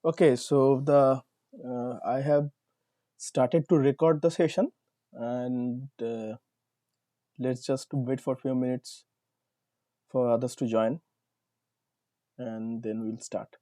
Okay, so the I have started to record the session, and let's just wait for a few minutes for others to join, and then we'll start.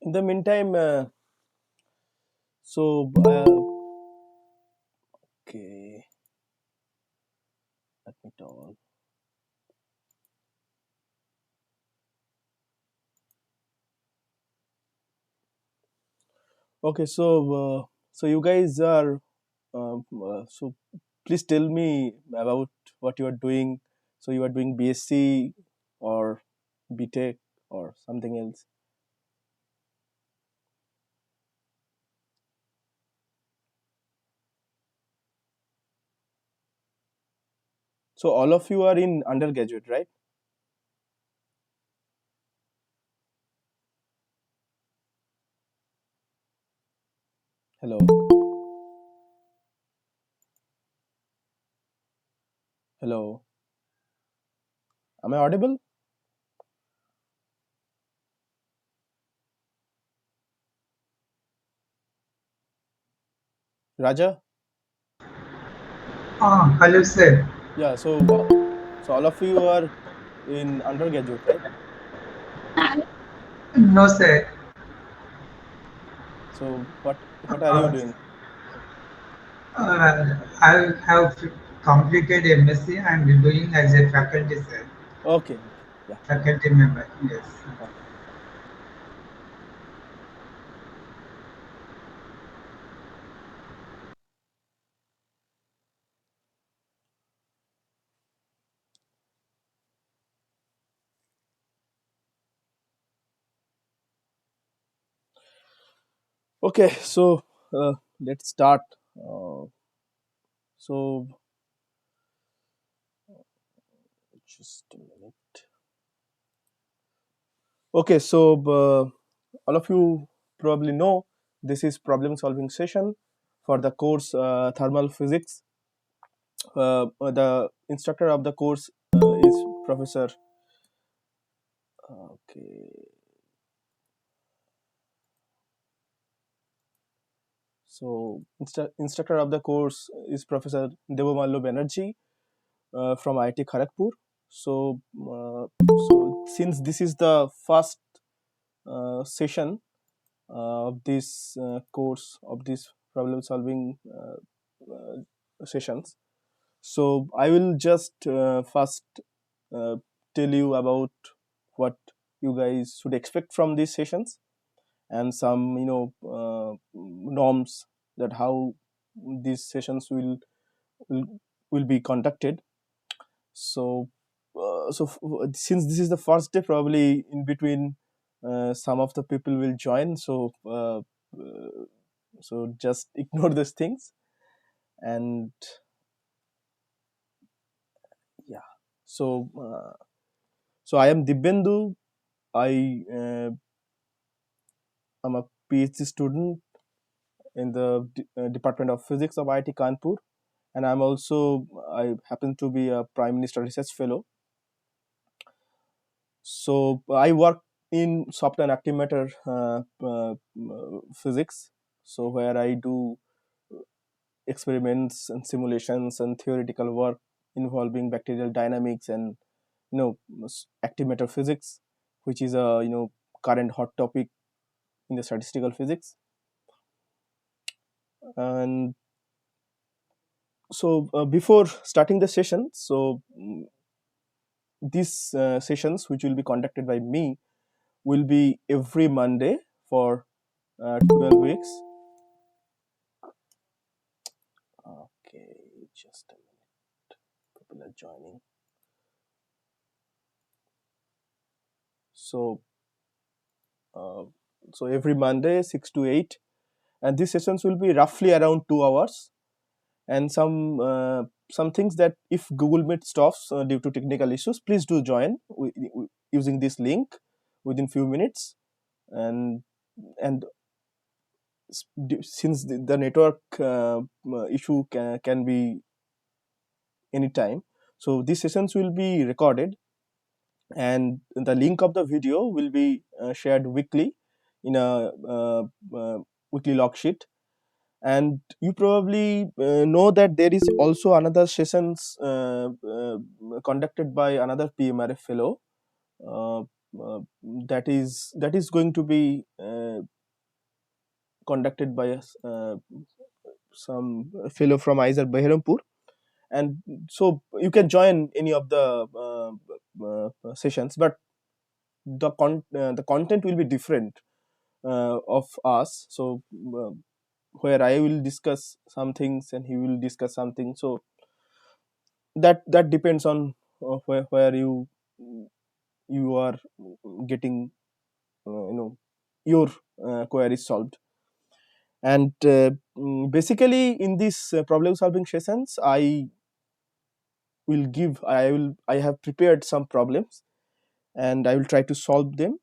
In the meantime, so okay, let me talk. Okay, so you guys are so please tell me about what you are doing. So you are doing BSc or BTech or something else. So all of you are in undergraduate, right? Hello, hello. Am I audible? Raja? Hello, sir. Yeah, so all of you are in undergraduate, right? No, sir. So what are you Uh, doing? I have completed MSc and doing as a faculty, sir. Okay, okay. Yeah. Faculty member, yes. Okay. Okay, so let's start. Uh, so just a minute. Okay, so all of you probably know this is problem solving session for the course thermal physics. The instructor of the course is Professor. Okay, so instructor of the course is Professor Debamalya Banerjee from IIT Kanpur. So since this is the first session of this course of this problem solving sessions, so I will just first uh, tell you about what you guys should expect from these sessions and some norms that how these sessions will, will be conducted. So since this is the first day, probably in between some of the people will join, so just ignore those things. And yeah, so so I am Dibyendu. I am a PhD student in the Department of Physics of IIT Kanpur, and I happen to be a Prime Minister Research Fellow. So I work in soft and active matter physics. So where I do experiments and simulations and theoretical work involving bacterial dynamics and active matter physics. which is a current hot topic in the statistical physics. And so before starting the session, so these sessions, which will be conducted by me, will be every Monday for 12 weeks. Okay, just a minute. People are joining. So, uh, so every Monday, 6 to 8, and these sessions will be roughly around 2 hours. And some things that if Google Meet stops due to technical issues, please do join using this link within few minutes. And since the network issue can be anytime, so these sessions will be recorded, and the link of the video will be shared weekly in a weekly log sheet. And you probably know that there is also another sessions conducted by another PMRF fellow, uh, that is going to be conducted by some fellow from either Behrampur. And so you can join any of the sessions, but the content will be different of us. So where I will discuss some things and he will discuss something. So that depends on where you are getting your queries solved. And basically in these problem solving sessions, I have prepared some problems, and I will try to solve them.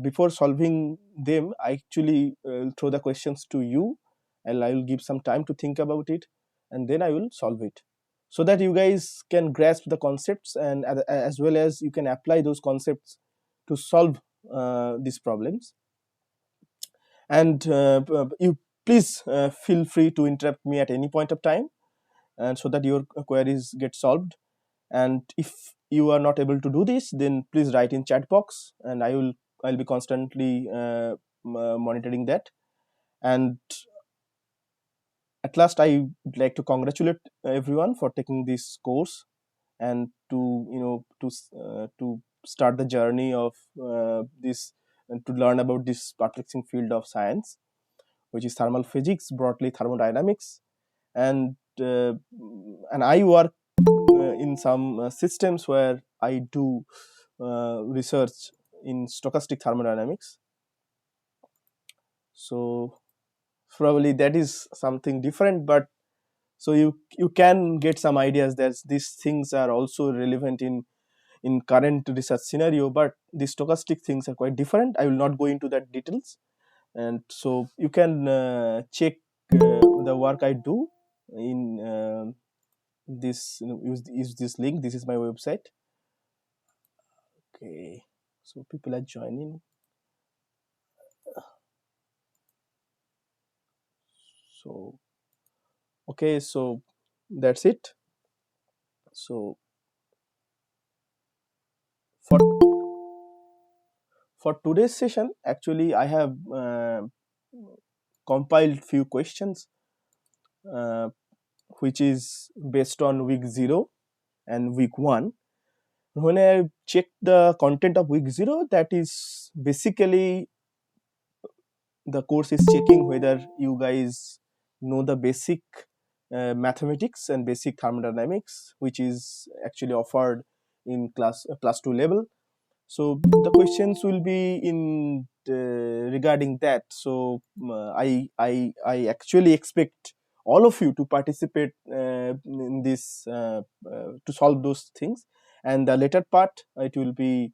Before solving them, I actually throw the questions to you, and I will give some time to think about it, and then I will solve it, so that you guys can grasp the concepts, and as well as you can apply those concepts to solve these problems. And you please feel free to interrupt me at any point of time, and so that your queries get solved. And if you are not able to do this, then please write in chat box, and I'll be constantly monitoring that. And at last, I would like to congratulate everyone for taking this course, and to start the journey of this, and to learn about this perplexing field of science, which is thermal physics, broadly thermodynamics. And uh, and I work in some systems where I do research in stochastic thermodynamics. So probably that is something different, but so you can get some ideas that these things are also relevant in current research scenario, but the stochastic things are quite different. I will not go into that details, and so you can check the work I do in this, use this link. This is my website. Okay, so people are joining. So okay, so that's it. So for today's session, actually I have compiled few questions uh, which is based on week 0 and week 1. When I check the content of week 0, that is basically the course is checking whether you guys know the basic mathematics and basic thermodynamics, which is actually offered in class 2 level. So the questions will be in regarding that. So I actually expect all of you to participate in this, to solve those things. And the later part, it will be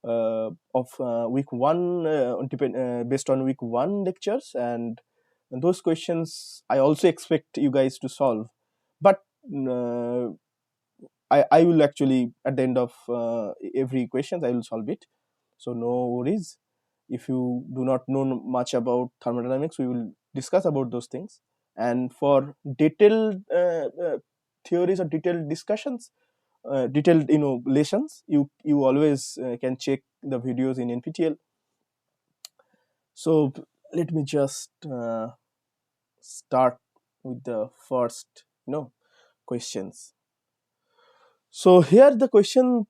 of week 1, based on week 1 lectures, and those questions I also expect you guys to solve. But uh, I will actually, at the end of every questions, I will solve it. So no worries. If you do not know much about thermodynamics, we will discuss about those things. And for detailed theories or detailed discussions, detailed lessons, you always can check the videos in NPTEL. So let me just start with the first questions. So here the question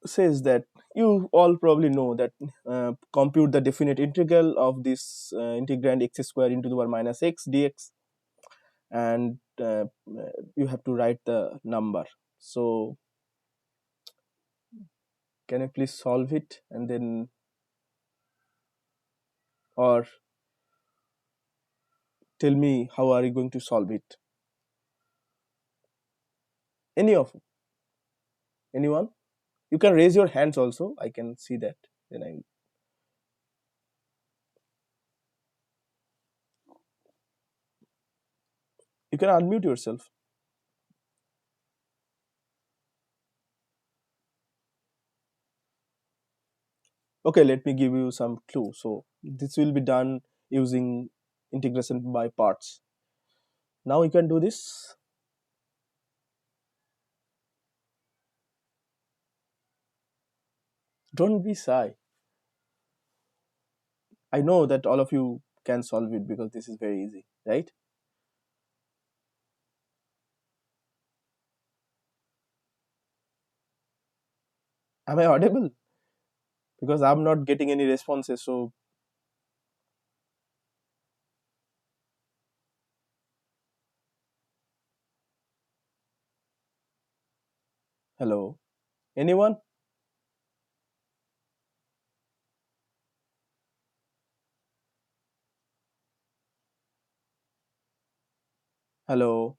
says that you all probably know that compute the definite integral of this integrand x square into the power minus x dx, and you have to write the number. So can you please solve it, and then, or tell me how are you going to solve it? Any of anyone? You can raise your hands also. I can see that. Then you can unmute yourself. Okay, let me give you some clue. So this will be done using integration by parts. Now you can do this. Don't be shy. I know that all of you can solve it because this is very easy, right? Am I audible? Because I'm not getting any responses. So hello, anyone? Hello.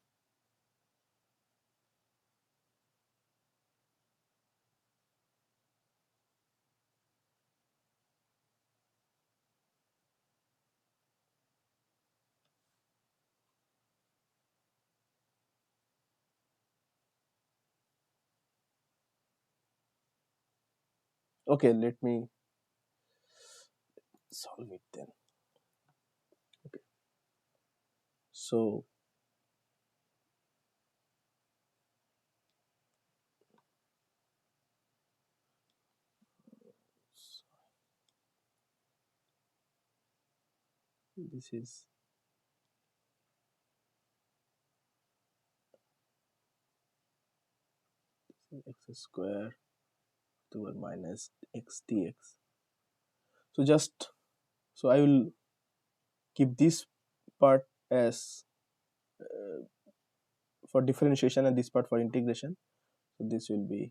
Okay, let me solve it then. Okay. So this is x square to the minus x dx. So just, so I will keep this part as for differentiation and this part for integration. So this will be,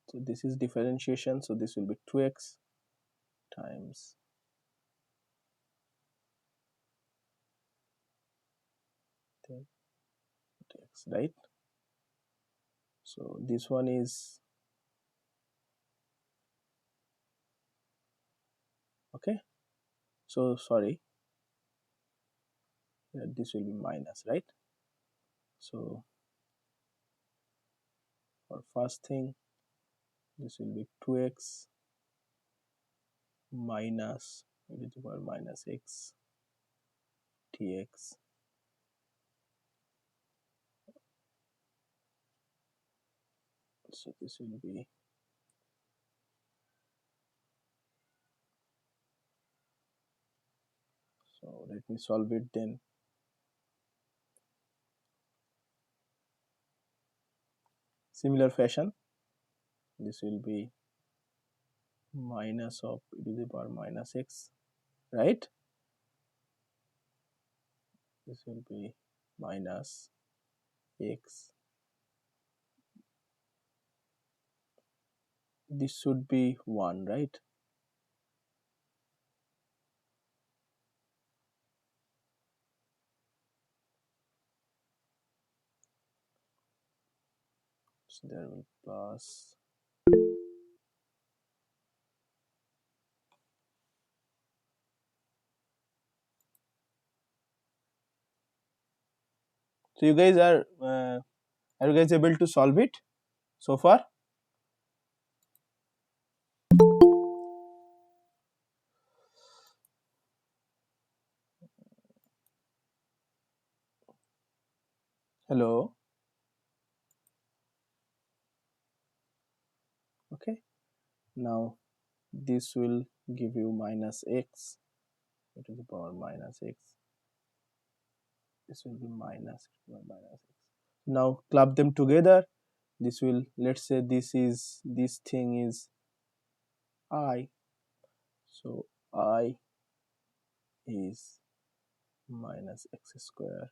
so this is differentiation, so this will be 2x times 10x, right? So this one is okay. So sorry, this will be minus, right? So for first thing, this will be 2x minus e to the power minus x dx. So this will be, so let me solve it then. Similar fashion, this will be minus of e to the power minus x, right? This will be minus x. This should be 1, right? So there will be plus. So you guys are you guys able to solve it so far? Hello. Okay. Now this will give you minus x e to the power minus x. This will be minus e to the power minus x. Now club them together. This will, let's say this thing is I. So I is minus x square.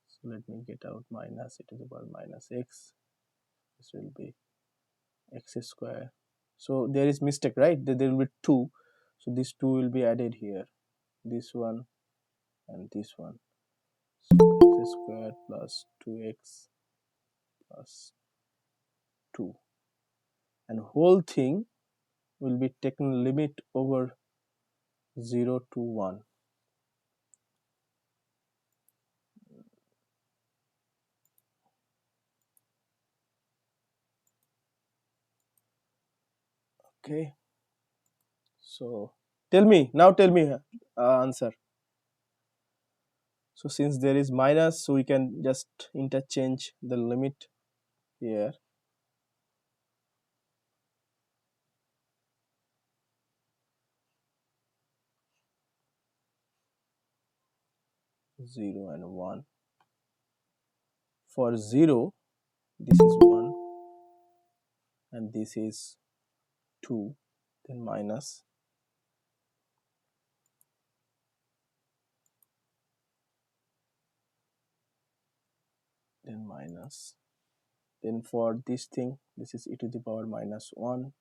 So let me get out minus e to the power minus x. This will be x square. So there is mistake, right? There will be 2. So this 2 will be added here. This one and this one. So x square plus 2x plus 2. And whole thing will be taken limit over 0 to 1. Okay. So tell me answer. So since there is minus, so we can just interchange the limit here. Zero and 1. For 0, this is 1 and this is 2, then minus, then minus. Then for this thing, this is e to the power minus 1.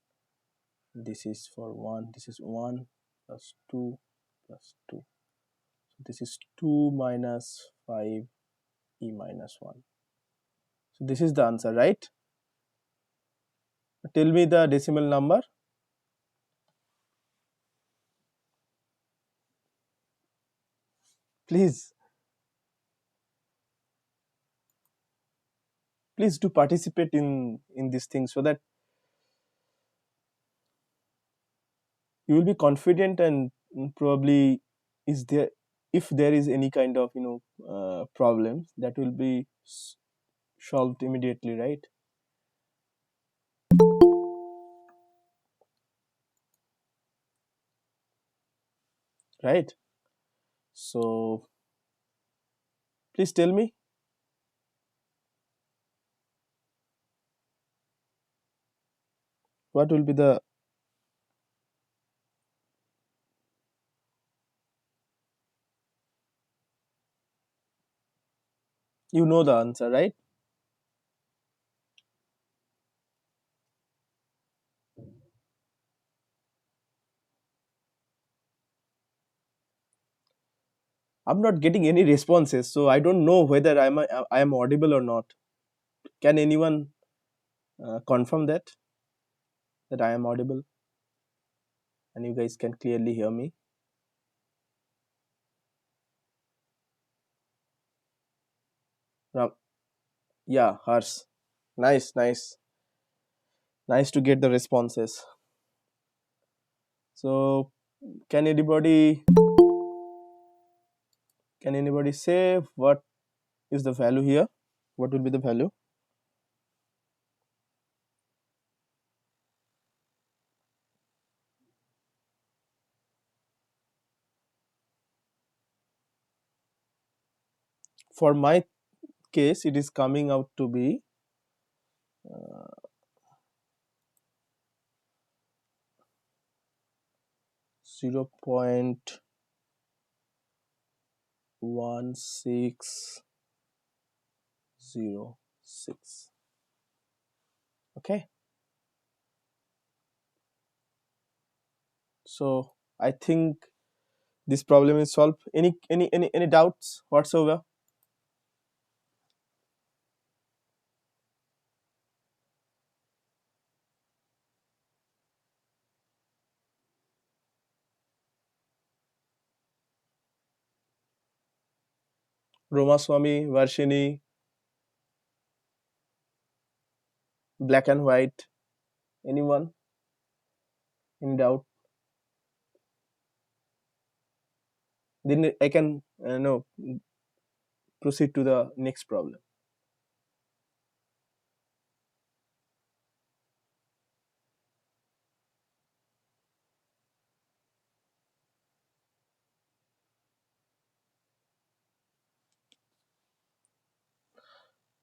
This is for 1, this is 1 plus 2 plus 2. So this is 2 minus 5 e minus 1. So this is the answer, right? Tell me the decimal number. Please do participate in this thing so that you will be confident and probably is there, if there is any kind of problem, that will be solved immediately, right? Right. So please tell me what will be the, you know the answer, right? I'm not getting any responses, so I don't know whether I am audible or not. Can anyone confirm that I am audible and you guys can clearly hear me? Now, yeah, Hers. Nice to get the responses. So can anybody say what is the value here? What will be the value? For my case, it is coming out to be 0.1606. Okay. So I think this problem is solved. Any doubts whatsoever? Ramaswamy, Varshini, black and white. Anyone? Any doubt? Then I can no proceed to the next problem.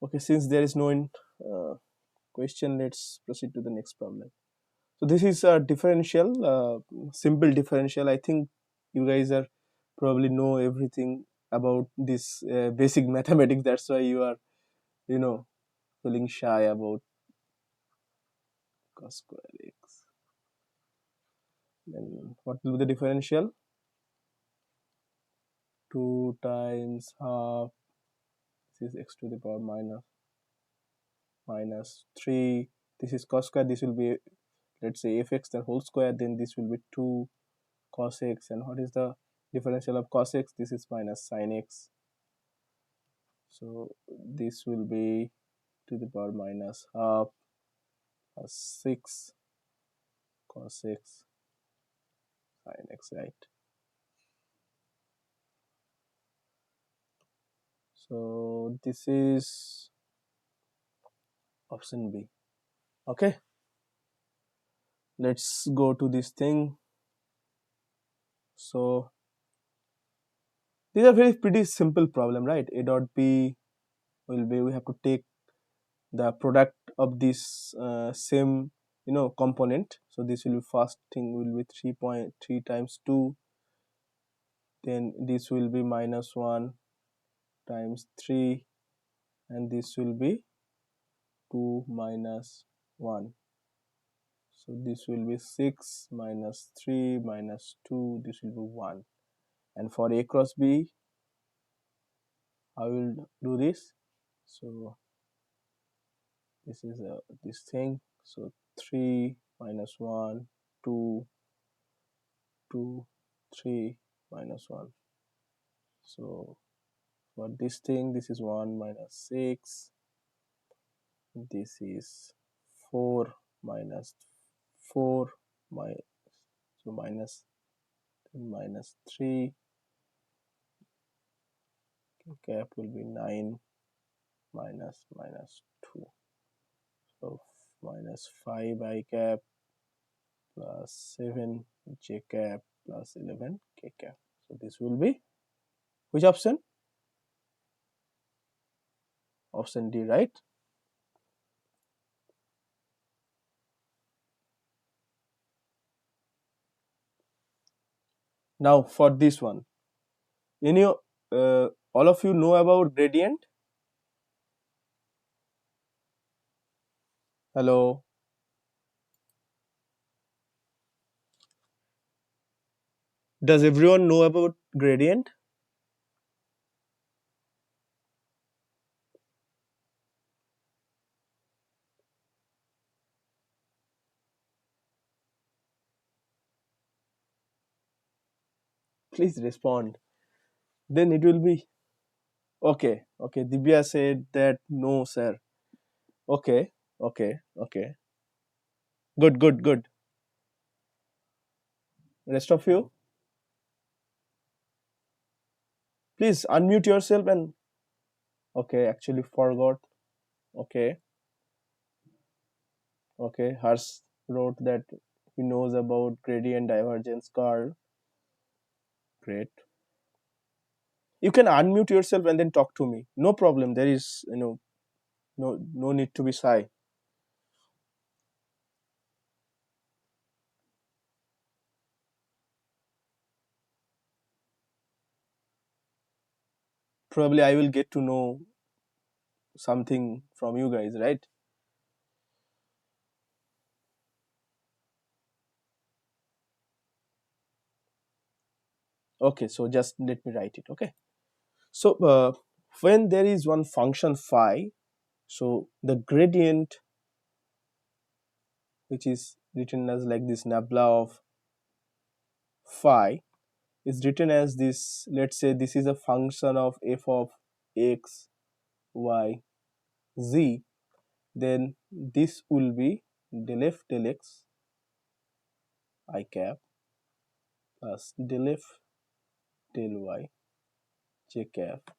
Okay, since there is no uh, question, let's proceed to the next problem. So this is a differential, simple differential. I think you guys are probably know everything about this basic mathematics. That's why you are, you know, feeling shy about cos square x. Then what will be the differential? 2 times half. This is x to the power minus 3. This is cos square. This will be, let's say, fx the whole square. Then this will be 2 cos x. And what is the differential of cos x? This is minus sin x. So this will be to the power minus half plus 6 cos x sin x, right? So this is option B. Okay, let's go to this thing. So these are very pretty simple problem, right? A dot B will be, we have to take the product of this same component. So this will be, first thing will be 3.3 times 2, then this will be minus 1 times 3, and this will be 2 minus 1. So this will be 6 minus 3 minus 2, this will be 1. And for A cross B, I will do this. So this is this thing. So 3 minus 1, 2, 2, 3 minus 1. So for this thing, this is 1 minus 6. This is 4 minus 4, so minus 3, cap will be 9 minus 2. So minus 5 I cap plus 7 j cap plus 11 k cap. So this will be which option? Option D, right? Now for this one, all of you know about gradient? Hello? Does everyone know about gradient? Please respond. Then it will be okay. Okay, Dibya said that no, sir. Okay, okay, okay. Good, good, good. Rest of you, please unmute yourself and okay, actually forgot. Okay, okay. Harsh wrote that he knows about gradient divergence curve. Great. You can unmute yourself and then talk to me. No problem. There is no need to be shy. Probably I will get to know something from you guys, right? Okay, so just let me write it. Okay, so when there is one function phi, so the gradient, which is written as like this nabla of phi, is written as this. Let's say this is a function of f of x, y, z. Then this will be del f del x I cap plus del f del y j cap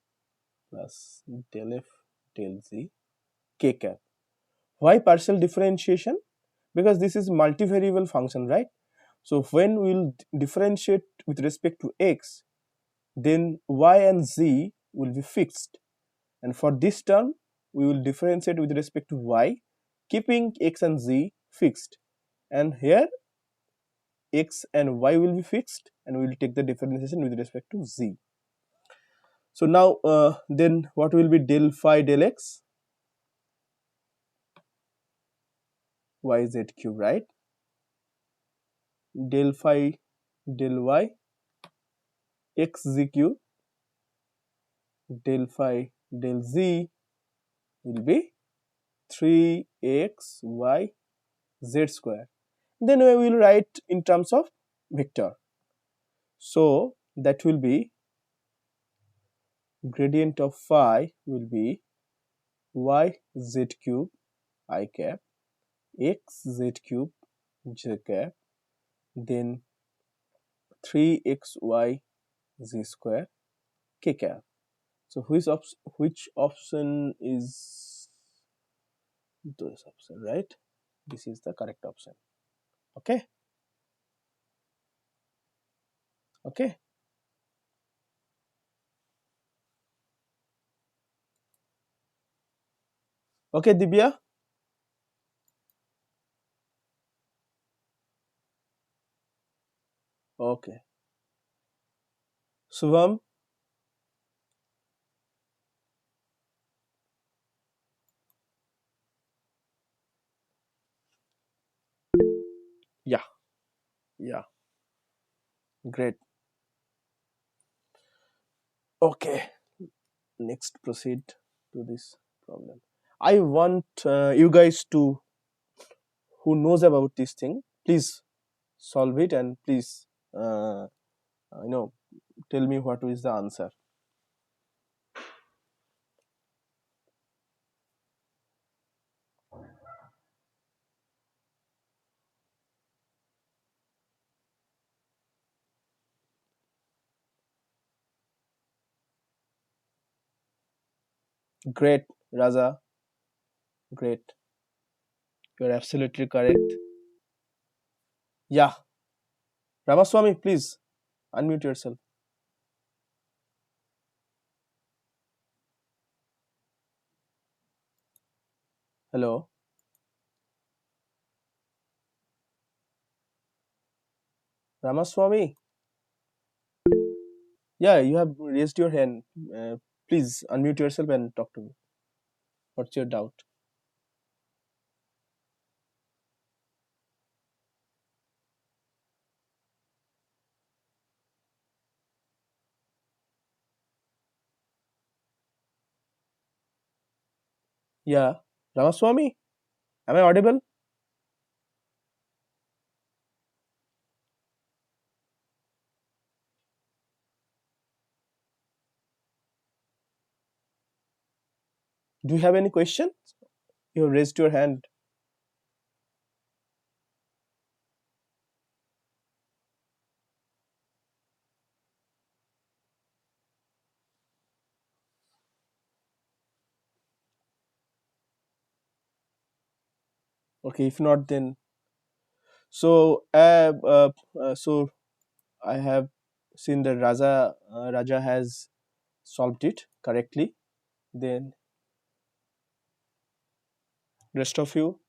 plus del f del z k cap. Why partial differentiation? Because this is multivariable function, right? So when we will differentiate with respect to x, then y and z will be fixed, and for this term we will differentiate with respect to y, keeping x and z fixed, and here x and y will be fixed, and we will take the differentiation with respect to z. So now then what will be del phi del x? Y z cube, right? Del phi del y x z cube, del phi del z will be 3xy z square. Then we will write in terms of vector. So that will be gradient of phi will be y z cube I cap x z cube j cap, then 3xy z square k cap. So which option is this option, right? This is the correct option. Okay. Okay. Okay, Dibya. Okay. Subham. Yeah. Yeah. Great. Okay. Next, proceed to this problem. I want you guys to, who knows about this thing, please solve it, and please uh, you know, tell me what is the answer. Great, Raza. Great. You're absolutely correct. Yeah. Ramaswamy, please unmute yourself. Hello. Ramaswamy. Yeah, you have raised your hand. Please unmute yourself and talk to me. What's your doubt? Yeah. Ramaswamy, am I audible? Do you have any question? You have raised your hand. Okay, if not, then so I have seen that Raja has solved it correctly. Then rest of you,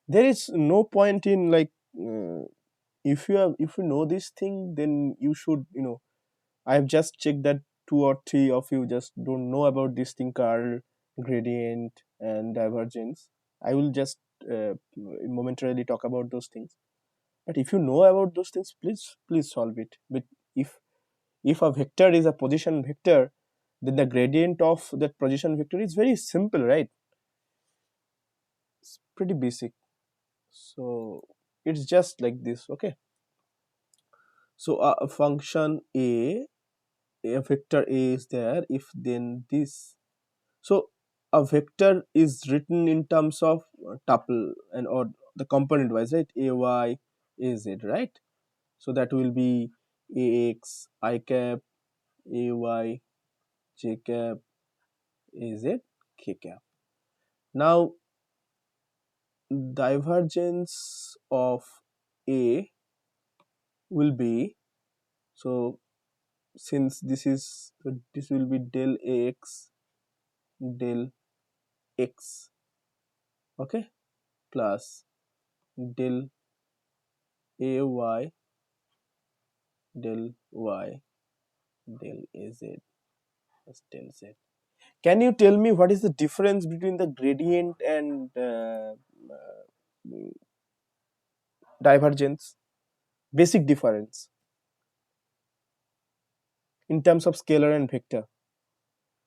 there is no point in like if you know this thing, then you should, I have just checked that two or three of you just don't know about this thing, curl, gradient, and divergence. I will just momentarily talk about those things. But if you know about those things, please solve it. But if if a vector is a position vector, then the gradient of that position vector is very simple, right? It's pretty basic. So it's just like this. Okay. So a function a vector a is there, if then this. So a vector is written in terms of tuple and or the component wise, right? Ay, az, right? So that will be ax I cap, ay j cap, az k cap. Now divergence of a will be, so since this will be del ax del x, okay, plus del ay del y del az plus del z. Can you tell me what is the difference between the gradient and divergence? Basic difference in terms of scalar and vector.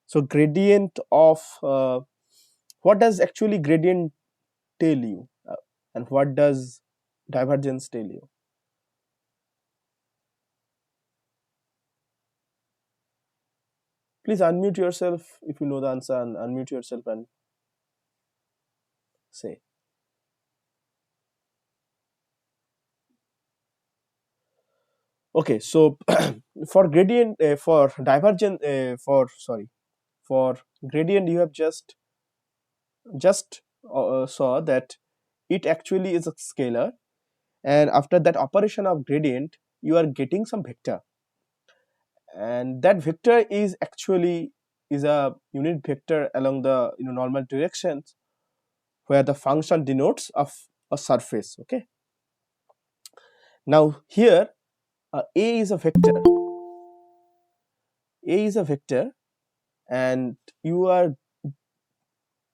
So gradient of what does actually gradient tell you, and what does divergence tell you? Please unmute yourself if you know the answer, and unmute yourself and say. Okay, so for gradient, for divergence, for gradient, you have just saw that it actually is a scalar, and after that operation of gradient, you are getting some vector, and that vector is actually is a unit vector along the normal directions, where the function denotes of a surface. Okay, now here a is a vector, a is a vector, and you are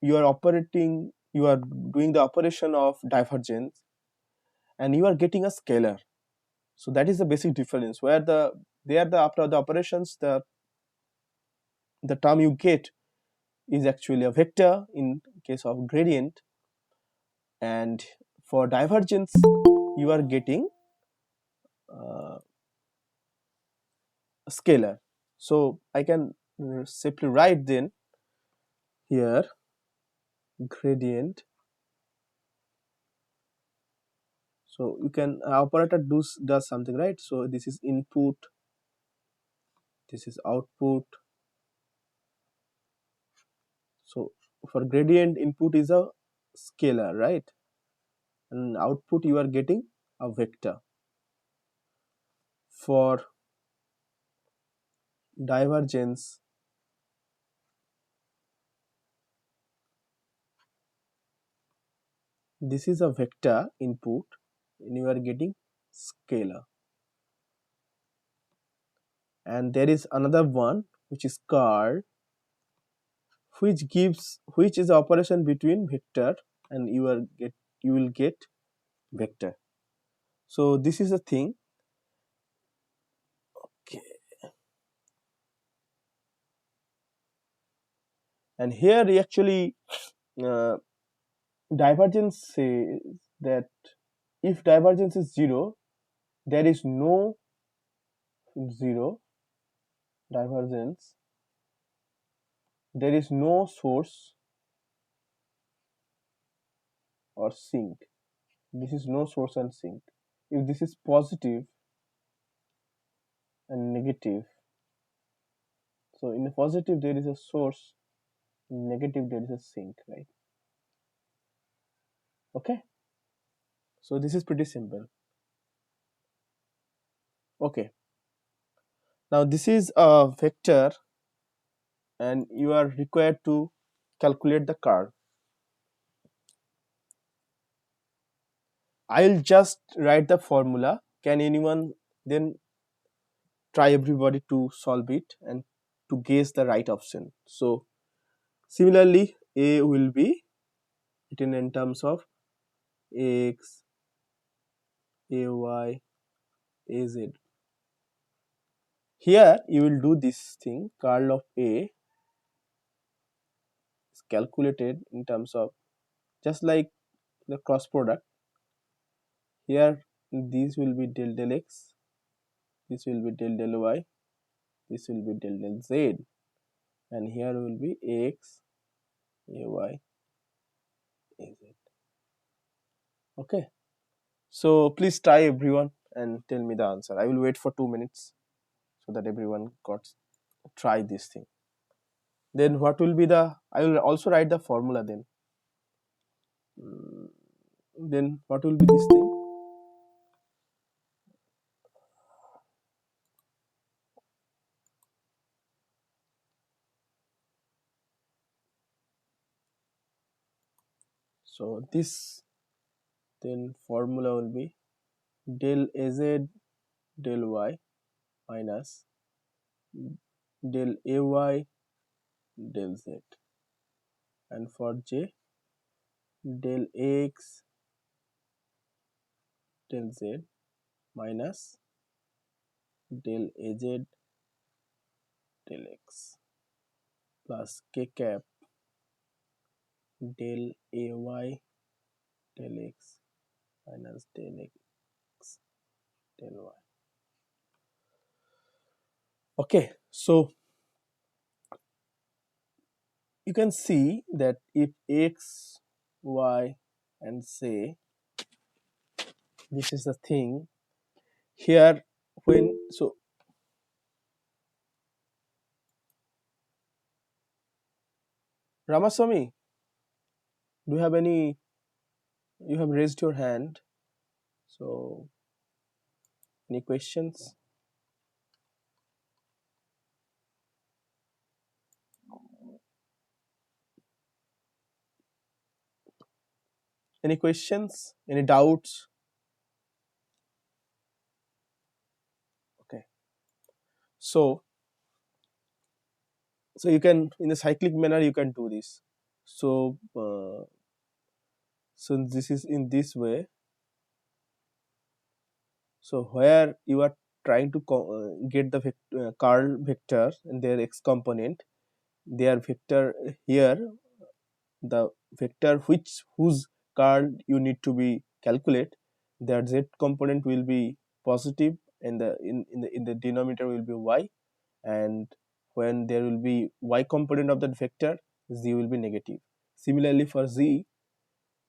operating, you are doing the operation of divergence, and you are getting a scalar. So that is the basic difference, where after the operations, the term you get is actually a vector in case of gradient, and for divergence you are getting a scalar. So I can simply write then here gradient. So you can operator does something, right? So this is input, this is output. So for gradient, input is a scalar, right? And output you are getting a vector. For divergence, this is a vector input, and you are getting scalar. And there is another one which is curl, which is the operation between vector, and you will get vector. So this is a thing. Okay. And here actually divergence says that if divergence is 0, there is no 0 divergence, there is no source or sink. This is no source and sink. If this is positive and negative, so in a positive there is a source, in negative there is a sink, right? Okay, so this is pretty simple. Okay, now this is a vector, and you are required to calculate the curl. I'll just write the formula. Can anyone then try everybody to solve it and to guess the right option? So similarly, a will be written in terms of ax, ay, az. Here you will do this thing, curl of a is calculated in terms of just like the cross product. Here these will be del x, this will be del y, this will be del z, and here will be ax, ay, az. Okay, So please try everyone and tell me the answer. I will wait for 2 minutes so that everyone got try this thing. Then what will be the? I will also write the formula then. Then what will be this thing? So this then formula will be del Az del y minus del Ay del z, and for j del Ax del z minus del Az del x plus k cap del Ay del x minus del x del y. Okay, so you can see that if x, y, and z, this is the thing here. When so Ramaswamy, do you have any? You have raised your hand. So any questions? Any questions? Any doubts? Okay. So you can, in a cyclic manner you can do this. So so this is in this way. So where you are trying to get the curl vector and their x component, their vector here, the vector whose curl you need to be calculate, their z component will be positive and the in the denominator will be y, and when there will be y component of that vector, z will be negative. Similarly for z,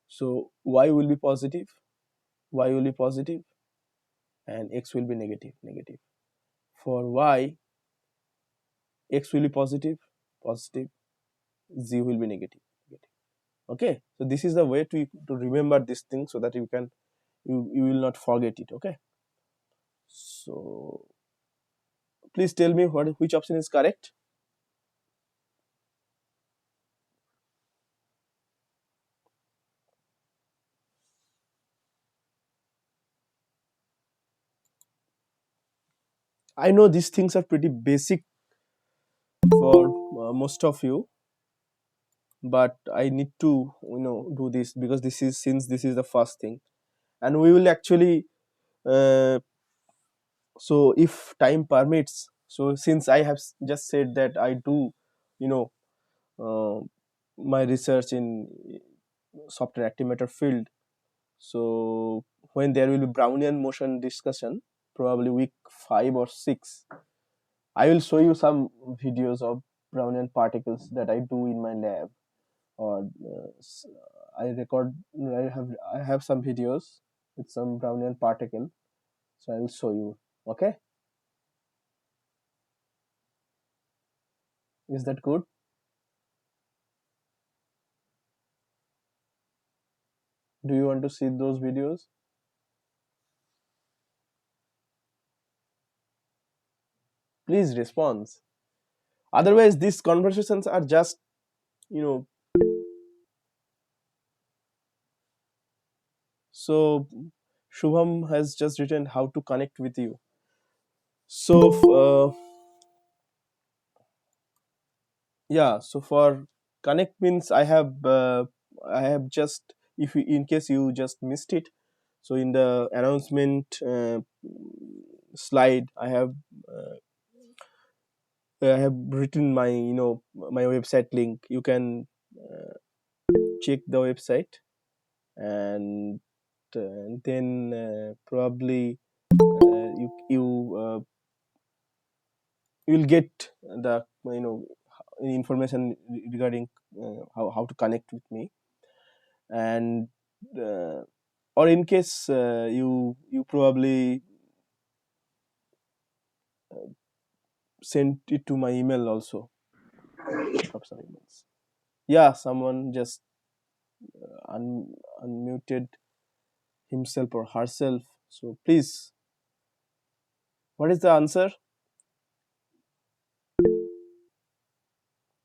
so y will be positive, y will be positive, and x will be negative. For y, x will be positive, z will be negative. Okay, so this is the way to remember this thing so that you will not forget it. Okay, so please tell me which option is correct. I know these things are pretty basic for most of you, but I need to do this because since this is the first thing, and we will actually uh, so if time permits, so since I have just said that I do you know uh, my research in software active matter field, so when there will be Brownian motion discussion, probably week 5 or 6, I will show you some videos of Brownian particles that I do in my lab, or I record. I have some videos with some Brownian particle, so I will show you. Okay, is that good? Do you want to see those videos? Please respond. Otherwise, these conversations are just you know. So Shubham has just written how to connect with you. So yeah, so for connect means I have just, if you, in case you just missed it, so in the announcement slide uh, I have written my my website link. You can check the website, and then probably you will get the information regarding how to connect with me. And or in case you probably sent it to my email also. Drop some emails. Yeah, someone just unmuted himself or herself. So please, what is the answer?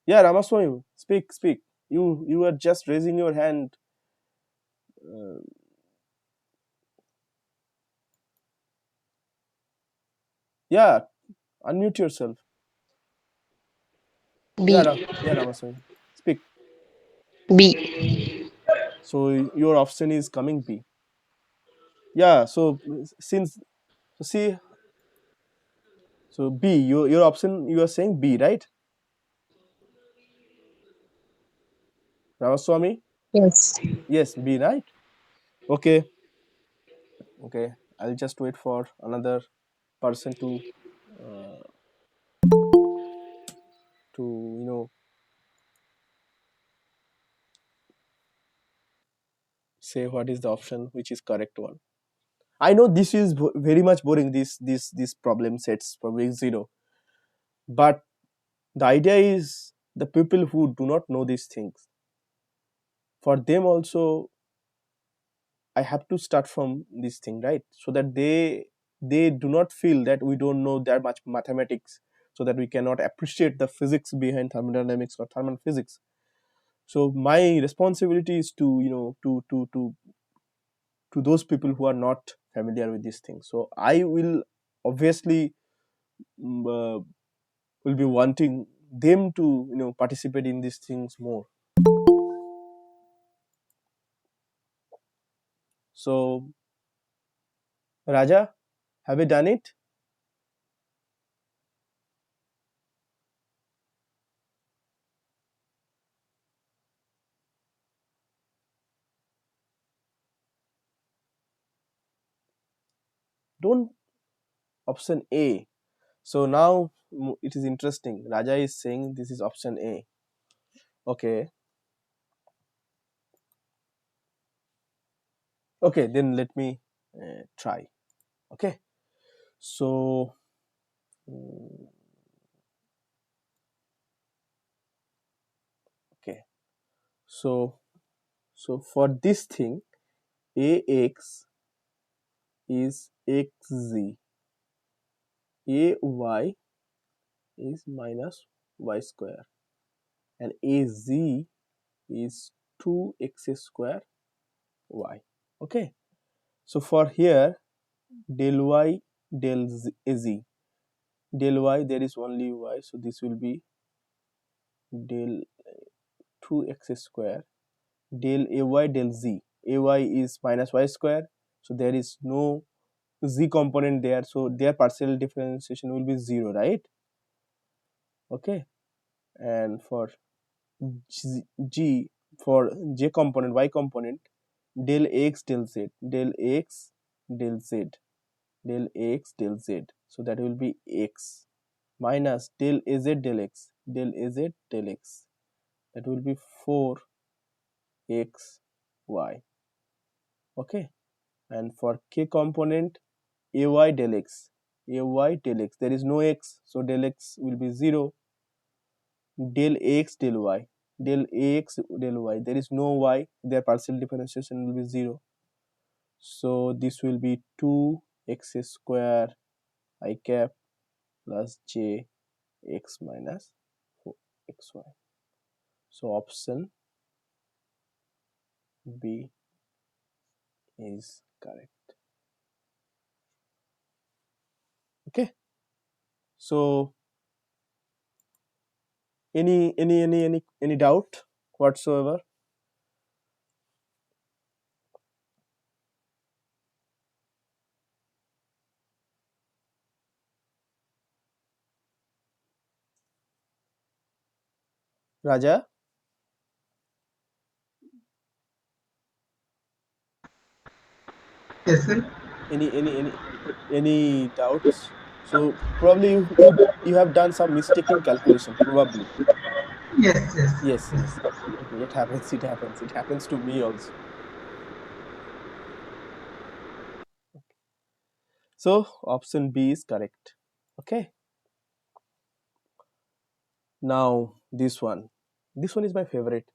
Yeah, Ramaswamy, speak. You are just raising your hand. Uh, yeah, unmute yourself. Yeah, B. yeah, Ramaswamy, speak. B. So your option is coming B. Yeah. So since so see, so B, your option, you are saying B, right, Ramaswamy? Yes. Yes, B, right? Okay, okay. I'll just wait for another person uh, to say what is the option which is correct one. I know this is very much boring. This problem sets probably zero, but the idea is the people who do not know these things, for them also I have to start from this thing, right? So that they do not feel that we don't know that much mathematics, so that we cannot appreciate the physics behind thermodynamics or thermal physics. So my responsibility is to to those people who are not familiar with these things. So I will obviously will be wanting them to participate in these things more. So Raja, have you done it? Don't option A. So now it is interesting. Raja is saying this is option A. Okay. Okay, then let me try. Okay. So mm, okay. So for this thing, AX is XZ, AY is minus Y square, and AZ is 2x square Y. Okay. So for here, del Y del Z, del Y there is only Y, so this will be del 2x square, del ay del z. Ay is minus y square, so there is no z component there, so their partial differentiation will be 0, right? Okay. And for g, for j component, y component, del x del z, del x del z, del x del z, so that will be x, minus del az del x, del az del x, that will be 4x y. Okay. And for k component, ay del x, there is no x, so del x will be 0. Del x del y, del ax del y, there is no y, their partial differentiation will be 0, so this will be 2x square I cap plus j x minus 4xy. So option B is correct. Okay. So any doubt whatsoever? Raja, Yes, sir. any doubts? So probably you have done some mistaken calculation, probably. Yes, yes, Yes, yes. yes. Okay, it happens. It happens to me also. So option B is correct. Okay. Now this one is my favorite.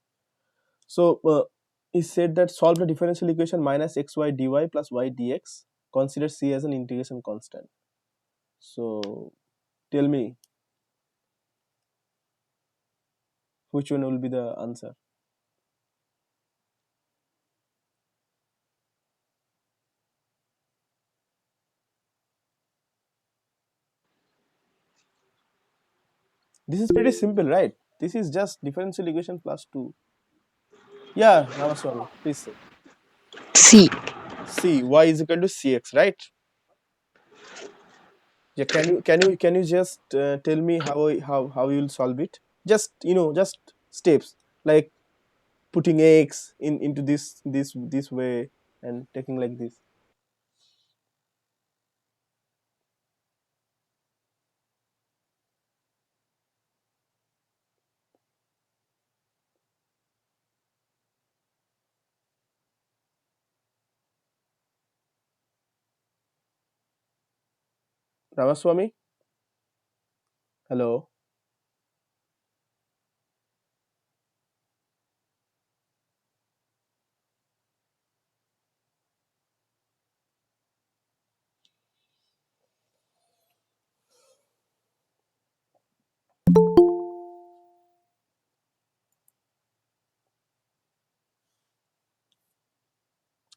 So he said that solve the differential equation minus xy dy plus y dx. Consider C as an integration constant. So tell me which one will be the answer. This is pretty simple, right? This is just differential equation plus 2. Yeah, Ramaswamy, please say. C. C, y is equal to cx, right? Yeah, can you just tell me how you will solve it? Just just steps like putting x into this way and taking like this. Ramaswamy, hello.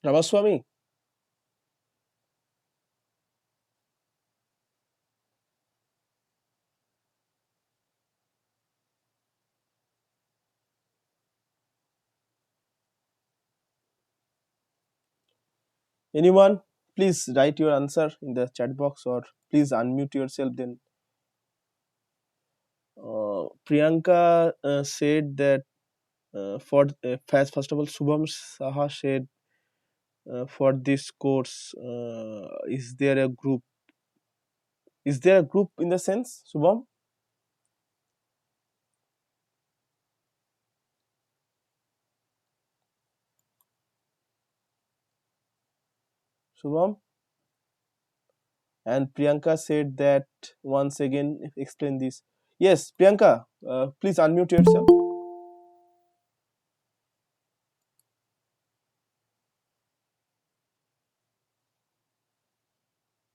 Ramaswamy, anyone? Please write your answer in the chat box or please unmute yourself. Then Priyanka said that first of all, Subham Saha said for this course, is there a group? Is there a group in the sense, Subham? Subham? And Priyanka said that once again, explain this. Yes, Priyanka, please unmute yourself.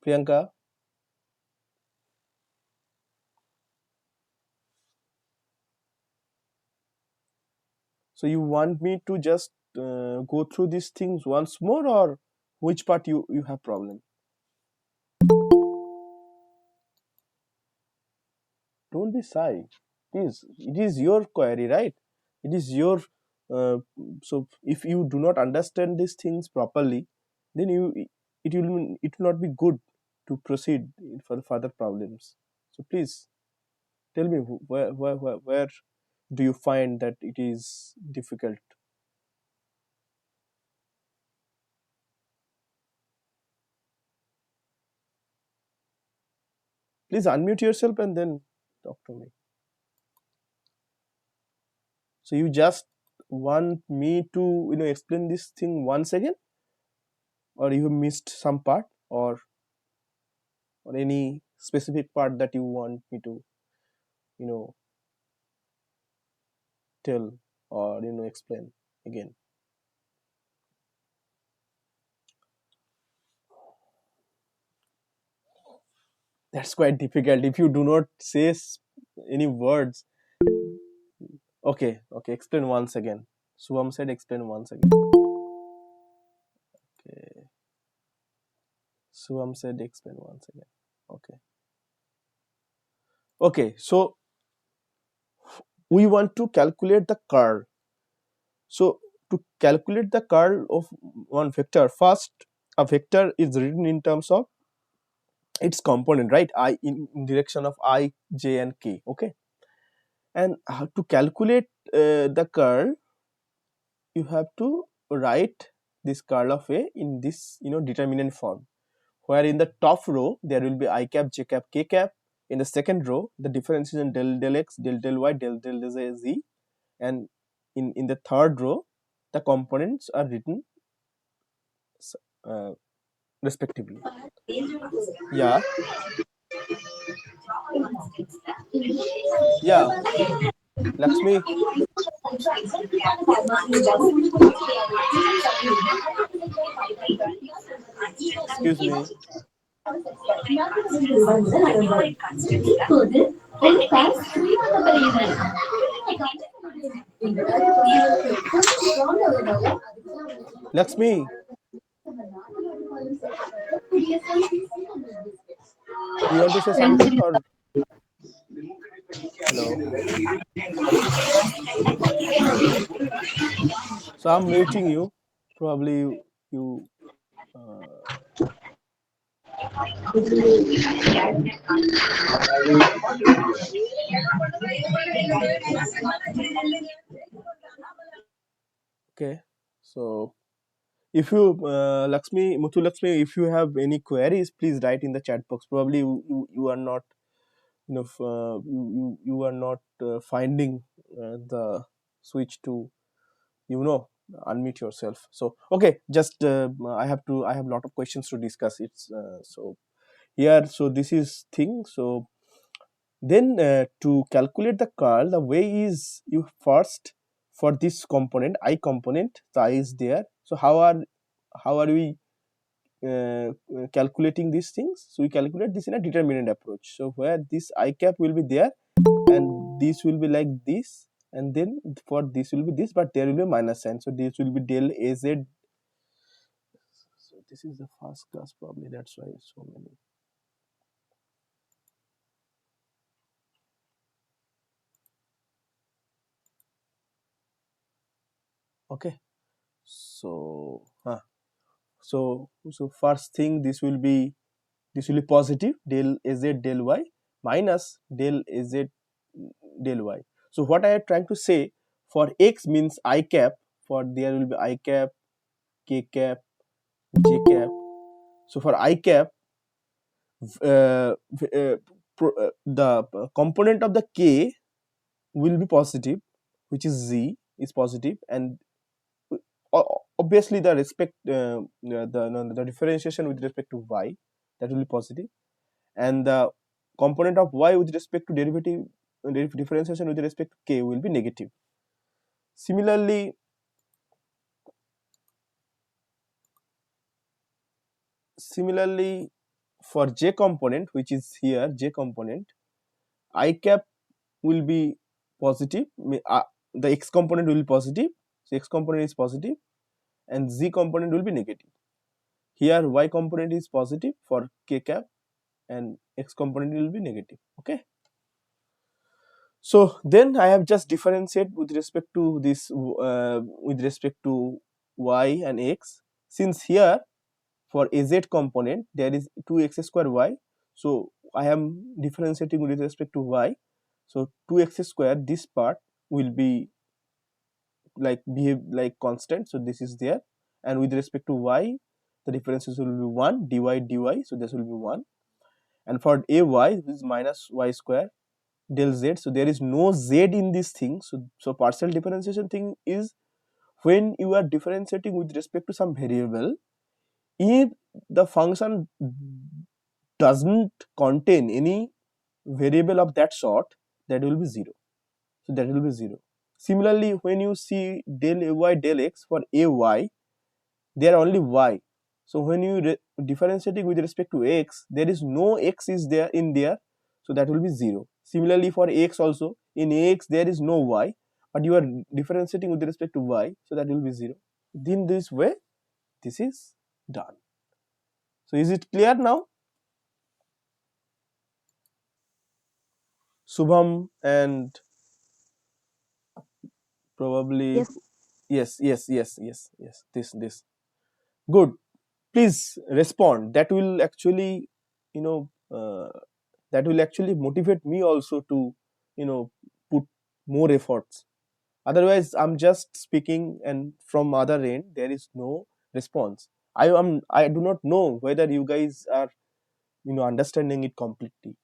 Priyanka, so you want me to just go through these things once more, or which part you have problem? Don't be shy. Please, it is your query, right? It is your uh, so if you do not understand these things properly, then it will not be good to proceed for the further problems. So please tell me where do you find that it is difficult? Please unmute yourself and then talk to me. So you just want me to explain this thing once again, or you missed some part, or any specific part that you want me to you know tell or explain again? That's quite difficult if you do not say any words. Okay, explain once again. Suvam said explain once again. Okay, Suvam said explain once again. Okay, so we want to calculate the curl. So to calculate the curl of one vector, first a vector is written in terms of its component, right? I in direction of I, j and k. Okay, and to calculate the curl, you have to write this curl of a in this determinant form, where in the top row there will be I cap, j cap, k cap. In the second row the difference is in del x, del y, del z, and in the third row the components are written respectively. Yeah, yeah, Lakshmi, excuse me. Lakshmi, do you want to say something or hello? So I'm muting you. Probably you uh, okay. So if you Lakshmi, Muthu Lakshmi, if you have any queries, please write in the chat box. Probably you are not you are not finding the switch to unmute yourself. So okay, just I have lot of questions to discuss. It's so here. So this is thing. So then to calculate the curl, the way is you first for this component I component, the I is there. So how are we calculating these things? So we calculate this in a determinant approach. So where this I cap will be there and this will be like this, and then for this will be this, but there will be minus sign. So this will be del Az. So this is the first class probably, that's why so many. Okay, so so first thing, this will be positive del Az del y minus del Az del y. So what I am trying to say, for x means I cap, for there will be I cap, k cap, j cap. So for I cap, uh, uh, the component of the k will be positive, which is z is positive, and obviously the respect the differentiation with respect to y, that will be positive, and the component of y with respect to derivative differentiation with respect to k will be negative. Similarly, for j component, which is here j component, I cap will be positive, the x component will be positive, so x component is positive, and z component will be negative. Here y component is positive for k cap and x component will be negative. Okay, so then I have just differentiate with respect to this with respect to y and x. Since here for az component there is 2x square y, so I am differentiating with respect to y. So 2x square, this part will be like behave like constant, so this is there, and with respect to y the differences will be 1 dy, so this will be 1, and for ay this is minus y square del z, so there is no z in this thing. So partial differentiation thing is when you are differentiating with respect to some variable, if the function doesn't contain any variable of that sort, that will be 0. So that will be 0. Similarly, when you see del ay del x, for ay there are only y, so when you differentiating with respect to x, there is no x is there in there, so that will be 0. Similarly for x also, in ax there is no y, but you are differentiating with respect to y, so that will be 0. In this way this is done. So is it clear now? Subham and probably Yes. yes, this good. Please respond, that will actually you know that will actually motivate me also to put more efforts. Otherwise I'm just speaking and from other end there is no response. I do not know whether you guys are understanding it completely.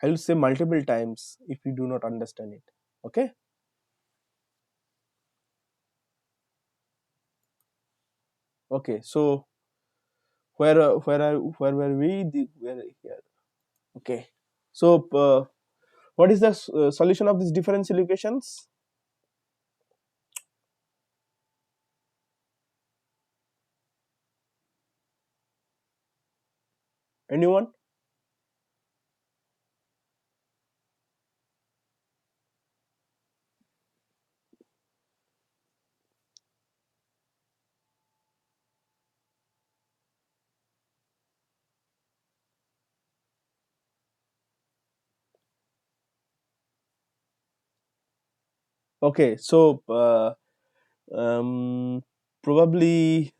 I will say multiple times if you do not understand it. Okay, okay. So where were we? Where here? Okay. So what is the solution of these differential equations? Anyone? Okay. So probably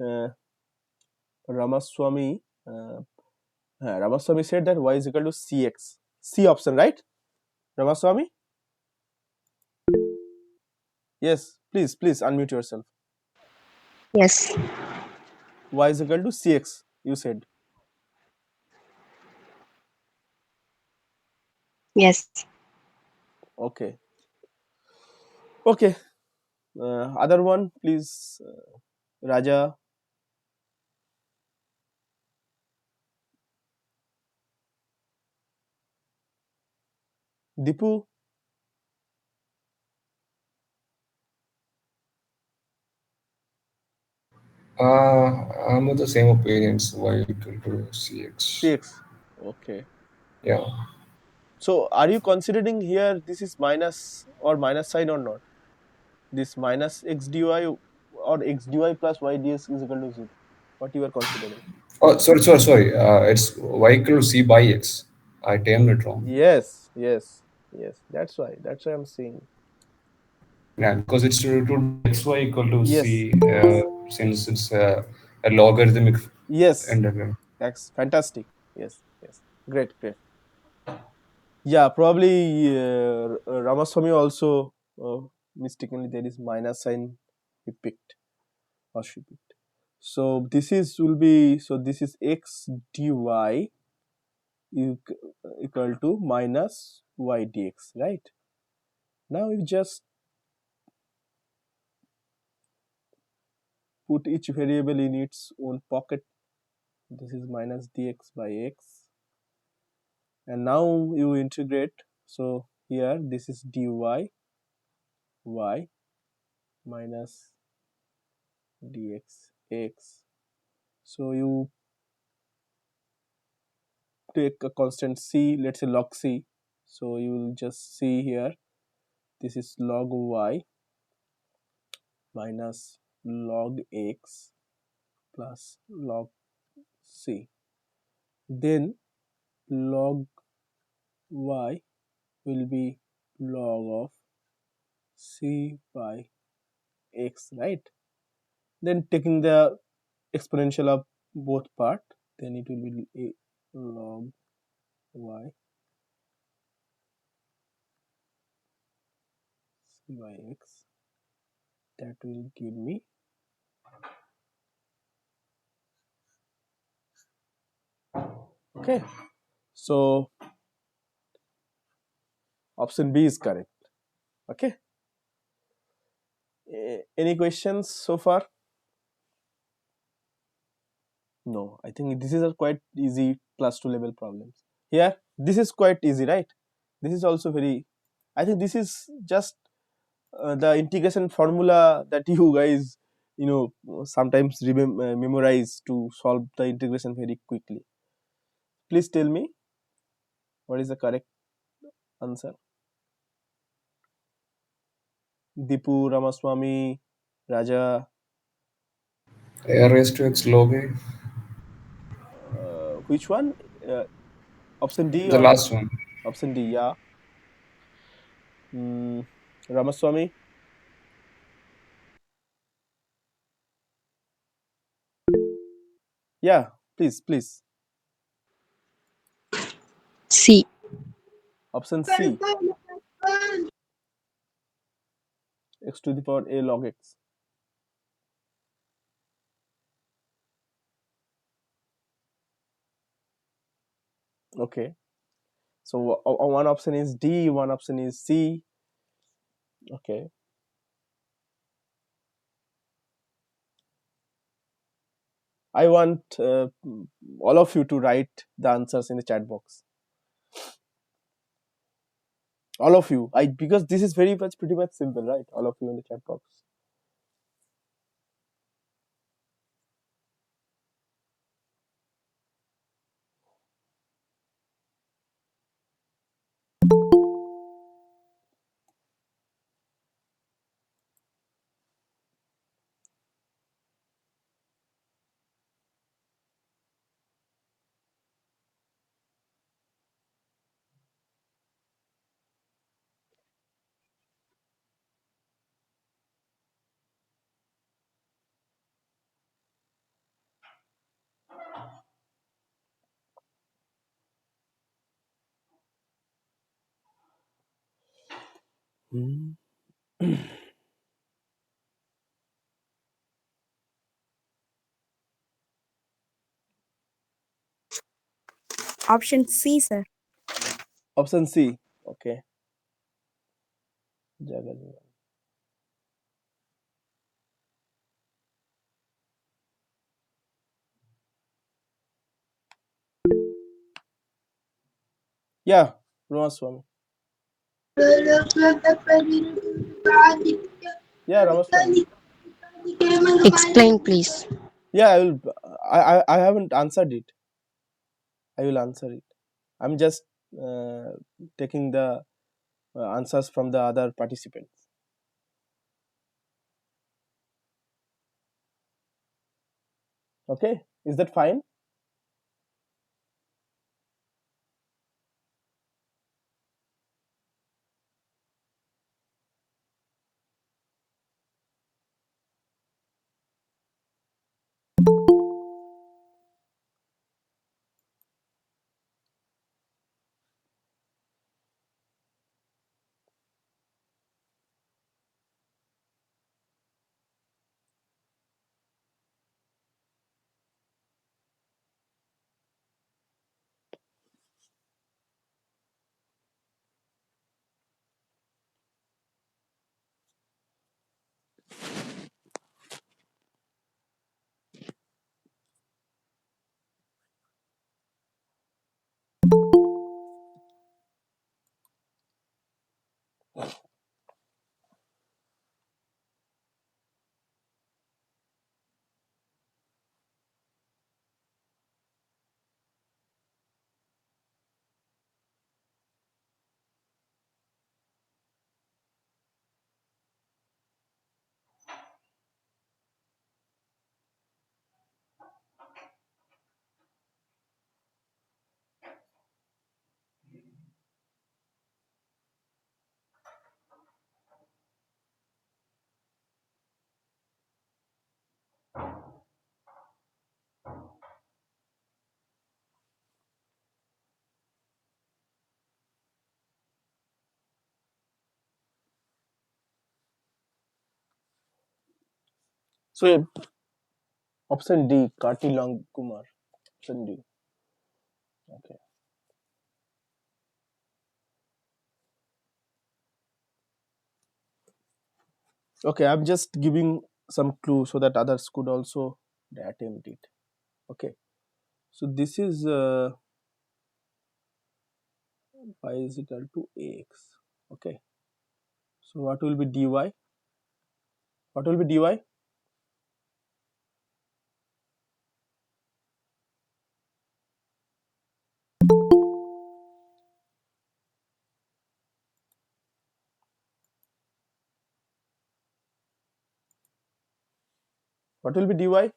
Ramaswamy. Ramaswamy said that y is equal to cx. C option, right? Ramaswamy? Yes. Please unmute yourself. Yes. Y is equal to cx. You said. Yes. Okay. Okay. Other one, please. Raja, Dipu. I'm of the same opinions. Y equal to CX. Cx. Okay. Yeah. So are you considering here this is minus or minus sign or not? This minus x dy or x dy plus y dx is equal to 0. What you are considering? Oh, sorry. It's Y equal to C by X. I termed it wrong. Yes. That's why. I'm saying. Yeah, because it's to XY equal to Yes. C since it's a logarithmic Yes. integral. That's fantastic. Yes. Great. Yeah, probably Ramaswamy also mistakenly there is minus sign he picked or she picked. So this is will be, so this is x dy equal to minus y dx, right? Now you just put each variable in its own pocket. This is minus dx by x, and now you integrate. So here this is dy y minus dx x. So you take a constant c, let's say log c. So you will just see here this is log y minus log x plus log c. Then log y will be log of c by x, right? Then taking the exponential of both part, then it will be a log y c by x. That will give me, okay. So option B is correct. Okay. Any questions so far? No, I think this is a quite easy plus 2 level problems. Here, this is quite easy, right? This is also very, I think this is just the integration formula that you guys, sometimes memorize to solve the integration very quickly. Please tell me what is the correct answer. Dipu, Ramaswamy, Raja, A raised to X log A. which one? Option D The or last one. option D? Yeah. Ramaswamy. Yeah, please. C. Option C, x to the power a log x. Okay. So one option is D, one option is C. Okay. I want all of you to write the answers in the chat box. All of you, because this is pretty much simple, right? All of you in the chat box. Option C, sir. Option C. Okay. Yeah, Ramaswamy. Yeah, Ramaswamy. Explain, please. Yeah, I will. I haven't answered it. I will answer it. I'm just taking the answers from the other participants. Okay, is that fine? So option D, Karti Long Kumar. Option D. Okay. Okay, I'm just giving some clue so that others could also attempt it. Okay. So this is y is equal to ax. Okay. So what will be dy? What will be dy? What will be dy?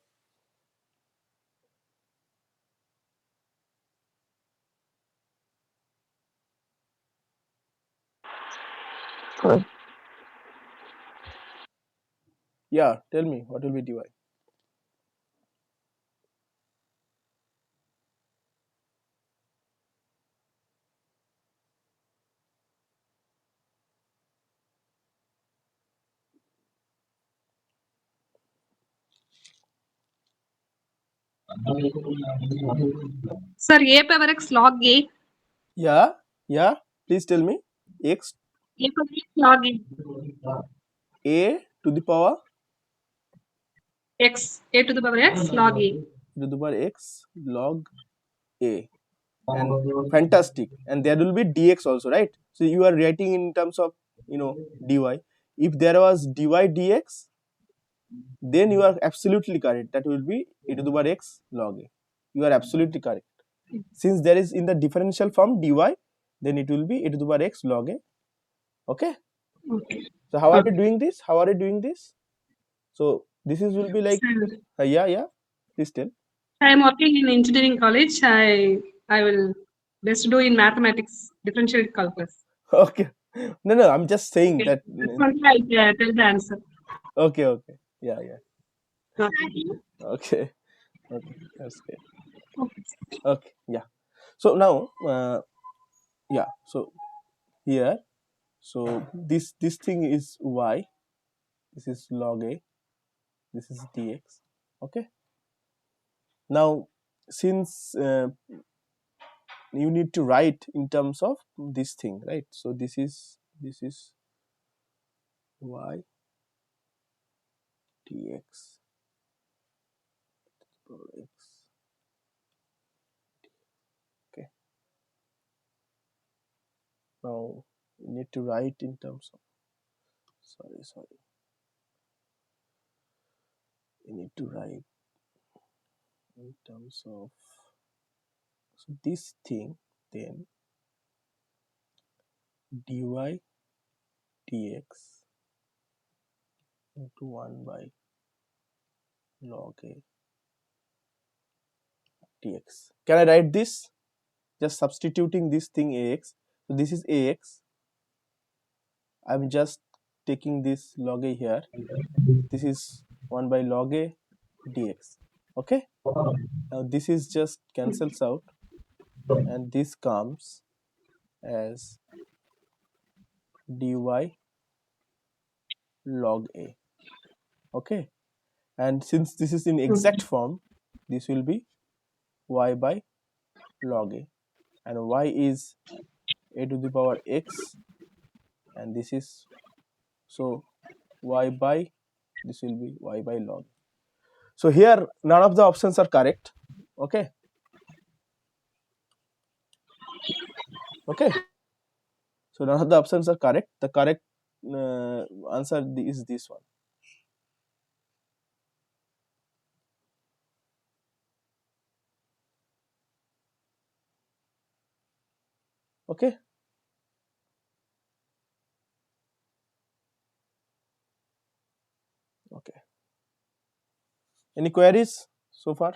Yeah, tell me what will be dy? Sir, a power x log a. Yeah. Please tell me. X A power x log a. a to the power X. A to the power x log a. e to the power x log a, and fantastic, and there will be dx also, right? So you are writing in terms of dy. If there was dy dx, then you are absolutely correct, that will be e to the power x log a. You are absolutely correct. Since there is in the differential form dy, then it will be e to the power x log a. Okay. Okay. So how are Okay. you doing this? How are you doing this? So this is will be like Sir, yeah. Please tell. I am working in engineering college. I will best do in mathematics, differential calculus. Okay. No. I'm just saying Okay. that. That's only I tell the answer. Okay. Yeah. Okay. Okay. Okay. That's great. Okay. Okay. Yeah. So now, yeah. So here, so this thing is y. This is log a. This is dx. Okay. Now, since you need to write in terms of this thing, right? So this is y dx power x. Okay. Now you need to write in terms of, sorry. You need to write in terms of, so this thing, then dy dx into 1 by log a dx. Can I write this? Just substituting this thing ax. So this is ax. I'm just taking this log a here. This is 1 by log a dx. Okay. Now this is just cancels out, and this comes as dy log a. Okay. And since this is in exact form, this will be y by log a, and y is a to the power x, and this is, so y by, this will be y by log. So here none of the options are correct. Okay. So none of the options are correct. The correct answer is this one. Okay. Okay. Any queries so far?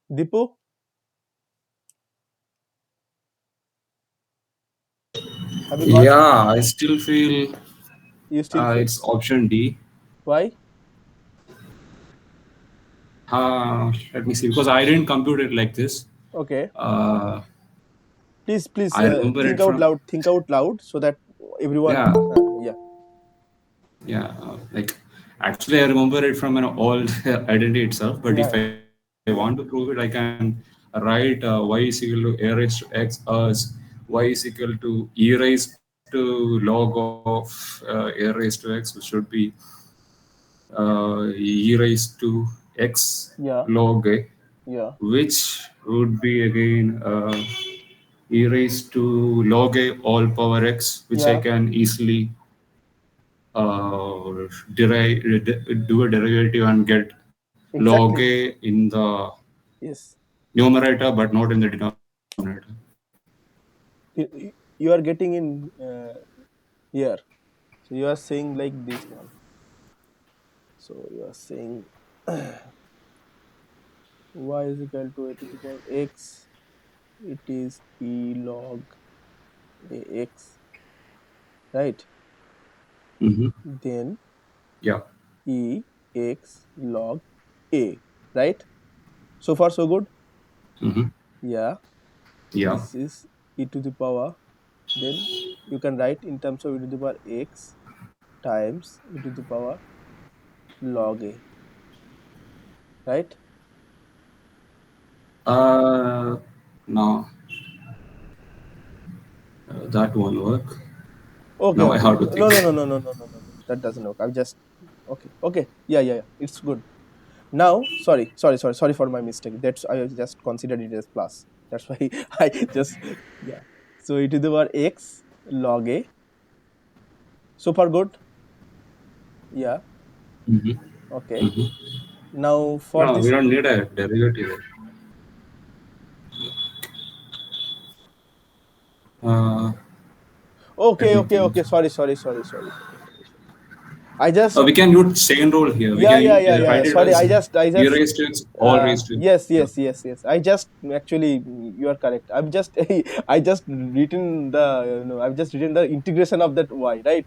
Dipu, have you got? Yeah, I still feel You still feel? it's option D. Why? Let me see, because I didn't compute it like this. Okay. Uh, Please I remember think it out from, loud. Think out loud so that everyone. yeah, Yeah. like actually I remember it from an old identity itself. But if Yeah. I want to prove it, I can write y is equal to a raised to x as y is equal to e raised to log of a raised to x, which should be e raised to x Yeah. log a, Yeah. which would be again e raised to log a all power x, which I Yeah. can easily do a derivative and get log Exactly. a in the Yes. numerator but not in the denominator. You are getting in here. So you are saying like this one. So you are saying y is equal to a to the power x. It is e log ax, right? Mm-hmm. Then Yeah. e x log a, right? So far so good. Mm-hmm. Yeah. Yeah. This is e to the power. Then you can write in terms of e to the power x times e to the power log a, right? No, that won't work. Okay, Now I okay. have to No, think. no, no, no, no, no, no, no. That doesn't work. I'm just okay. Okay. Yeah, yeah, yeah. It's good. Now, sorry for my mistake. That's I just considered it as plus. That's why I just yeah. So e to the power x log a. Super good. Yeah. Mhm. Okay. Mhm. Now for No, we this. don't need a derivative. Uh, Let Okay, me okay, think. okay. Sorry. I just We can use chain rule here. We yeah, can yeah. write it Sorry, as I e just raised to x all raised to. Yeah. yes. I just actually you are correct. I'm just I just written the I've just written the integration of that y, right?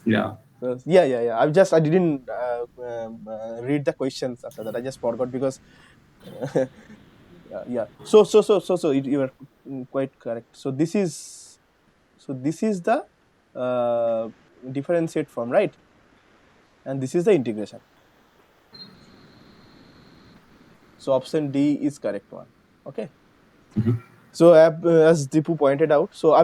Yeah. So, yeah. I didn't read the questions after that. I just forgot because yeah. So you are quite correct. So this is the uh, differentiate form, right? And this is the integration. So option D is correct one. Okay. Mhm. So as Dipu pointed out, so I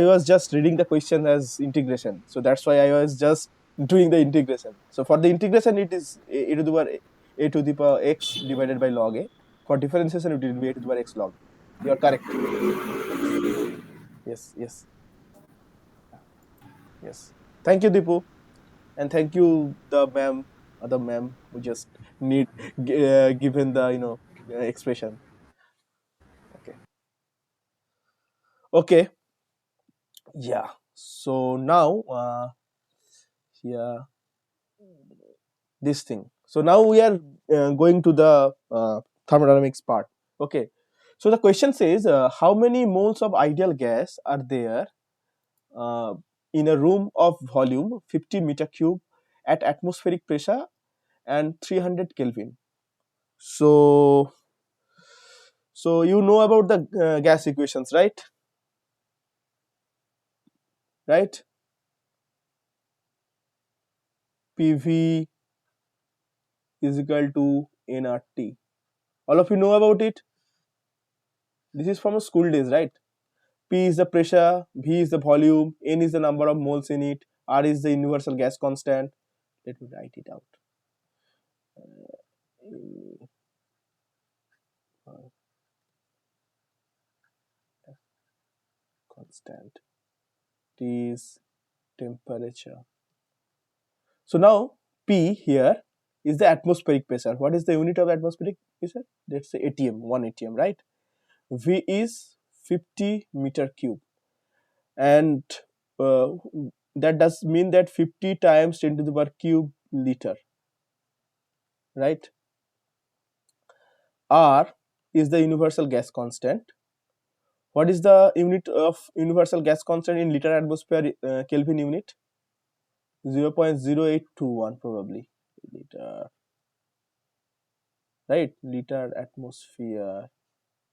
was just reading the question as integration. So that's why I was just doing the integration. So for the integration, it is a to the power x divided by log a. For differentiation, it will be a to the power x log a. You are correct. Yes. Yes. Thank you, Dipu, and thank you the ma'am, other ma'am who just need given the expression. Okay. Okay. Yeah. So now, yeah, this thing. So now we are going to the thermodynamics part. Okay. So the question says, how many moles of ideal gas are there uh, in a room of volume 50 meter cube at atmospheric pressure and 300 Kelvin? So you know about the gas equations, right? Right? PV is equal to nRT. All of you know about it. This is from school days, right? P is the pressure, V is the volume, N is the number of moles in it, R is the universal gas constant. Let me write it out. Constant. T is temperature. So now P here is the atmospheric pressure. What is the unit of atmospheric pressure? Let's say ATM, 1 ATM, right? V is 50 meter cube, and uh, that does mean that 50 times 10 to the power cube liter, right? R is the universal gas constant. What is the unit of universal gas constant in liter atmosphere Kelvin unit? 0.0821 probably liter, right? Liter atmosphere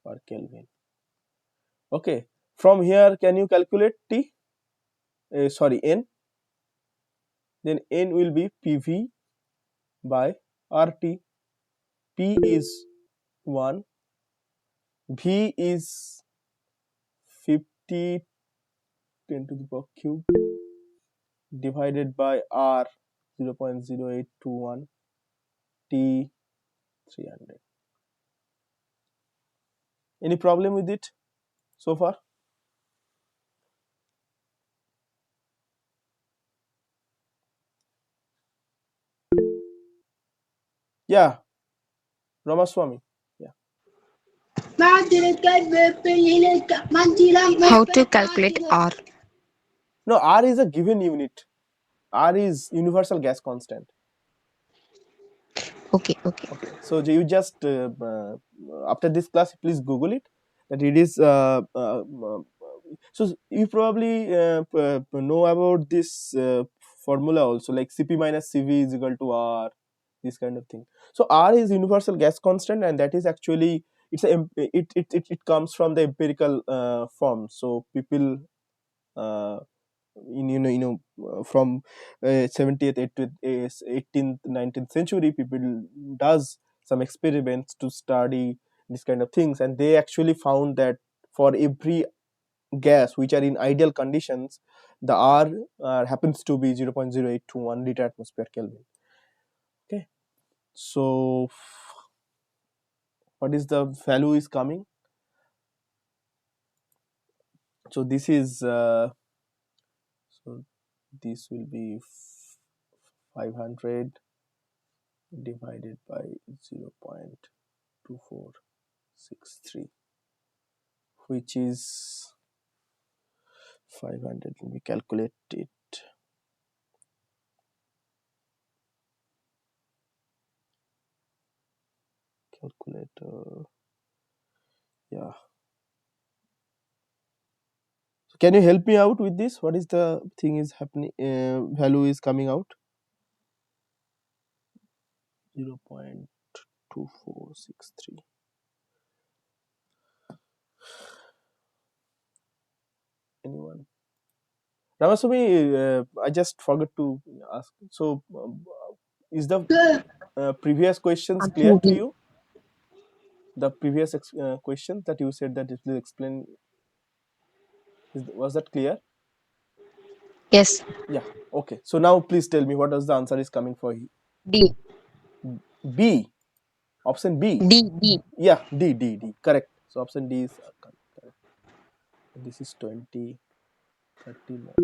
per Kelvin. Okay. From here, can you calculate T? Sorry, N. Then N will be PV by RT. P is 1. V is 50 10 to the power cube divided by R 0.0821 T 300. Any problem with it so far? Yeah, Ramaswamy. Yeah. How to calculate R? No, R is a given unit. R is universal gas constant. Okay. Okay, so you just after this class, please Google it. That it is. So you probably know about this formula also, like Cp minus Cv is equal to R, this kind of thing. So R is universal gas constant, and that is actually it comes from the empirical form. So people in from 70th 18th 19th century, people does some experiments to study this kind of things, and they actually found that for every gas which are in ideal conditions, the R happens to be 0.0821 liter atmosphere Kelvin. Okay, so what is the value is coming? So this is so this will be 500 divided by 0.2463, which is 500. Let me calculate it. Calculator. Yeah. So can you help me out with this? What is the thing is happening? Value is coming out 0.2463. Anyone? Ramaswamy, I just forgot to ask. So, is the previous questions clear to you? The previous question that you said that it will explain, was that clear? Yes. Yeah. Okay. So now please tell me what is the answer is coming for you. D. B. Option B. D. Yeah. D. Correct. So option D is correct. This is 20, 30 more.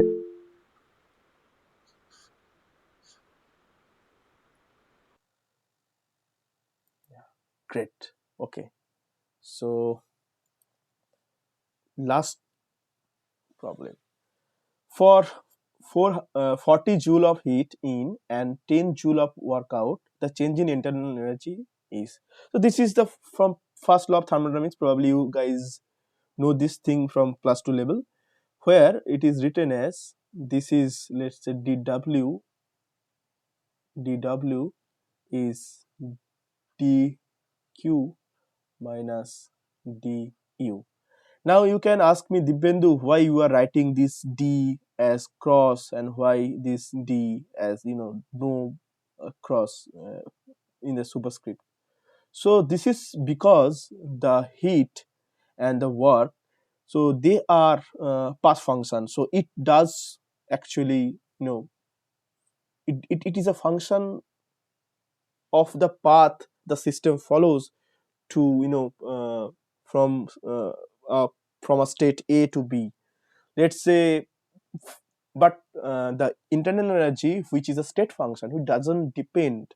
Yeah. Great. Okay. So last problem. For 40 joule of heat in and 10 joule of work out, the change in internal energy is. So this is the from first law of thermodynamics. Probably you guys know this thing from plus 2 level, where it is written as this is, let's say, dW is dq minus du. Now you can ask me, Dibyendu, why you are writing this d as cross and why this d as no cross in the superscript. So this is because the heat and the work, so they are path function. So it does actually it is a function of the path the system follows to from from a state A to B, let's say. But the internal energy, which is a state function, it doesn't depend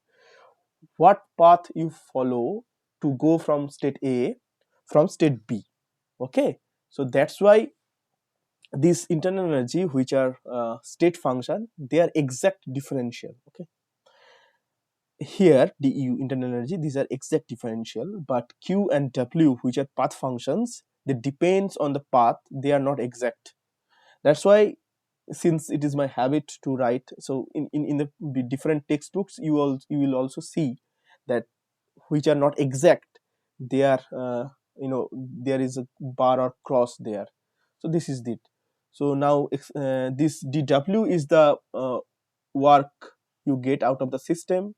what path you follow to go from state A from state B. Okay, so that's why this internal energy, which are state function, they are exact differential. Okay, here du internal energy, these are exact differential, but q and w, which are path functions, they depends on the path, they are not exact. That's why, since it is my habit to write, so in the different textbooks you will also see that which are not exact, they are there is a bar or cross there. So this is it. So now this dw is the work you get out of the system.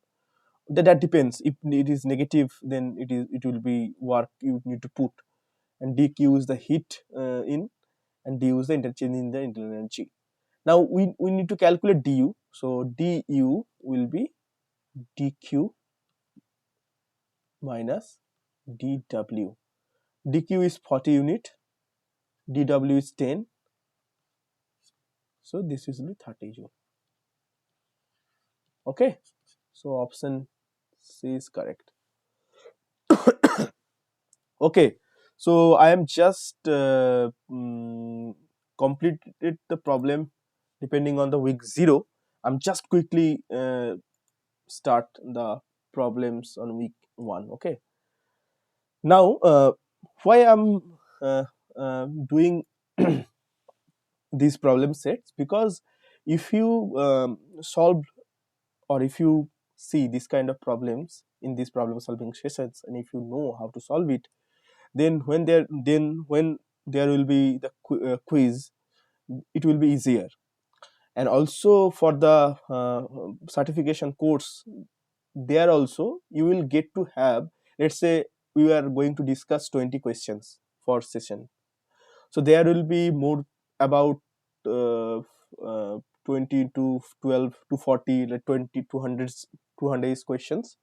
That depends. If it is negative, then it will be work you need to put, and dq is the heat in, and du is the interchange in the internal energy. Now we need to calculate du. So du will be dq minus dw. dq is 40 unit, dw is 10, so this is be 30 joule. Okay, so option C is correct. Okay, so I am just completed the problem depending on the week 0. I'm just quickly start the problems on week 1. Okay, now why I'm doing these problem sets, because if you solve, or if you see this kind of problems in these problem solving sessions, and if you know how to solve it, then when there will be the quiz, it will be easier. And also for the certification course, there also you will get to have, let's say we are going to discuss 20 questions for session. So there will be more about uh, uh, 20 to 12 to 40, like 20 to 100 questions.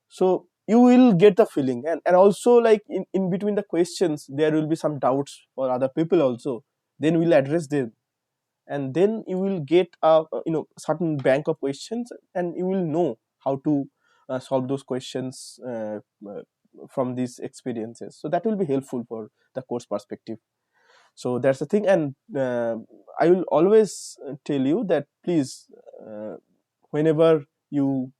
So you will get the feeling, and also like in between the questions there will be some doubts for other people also, then we'll address them, and then you will get a certain bank of questions, and you will know how to solve those questions from these experiences. So that will be helpful for the course perspective. So that's the thing. And I will always tell you that please, whenever you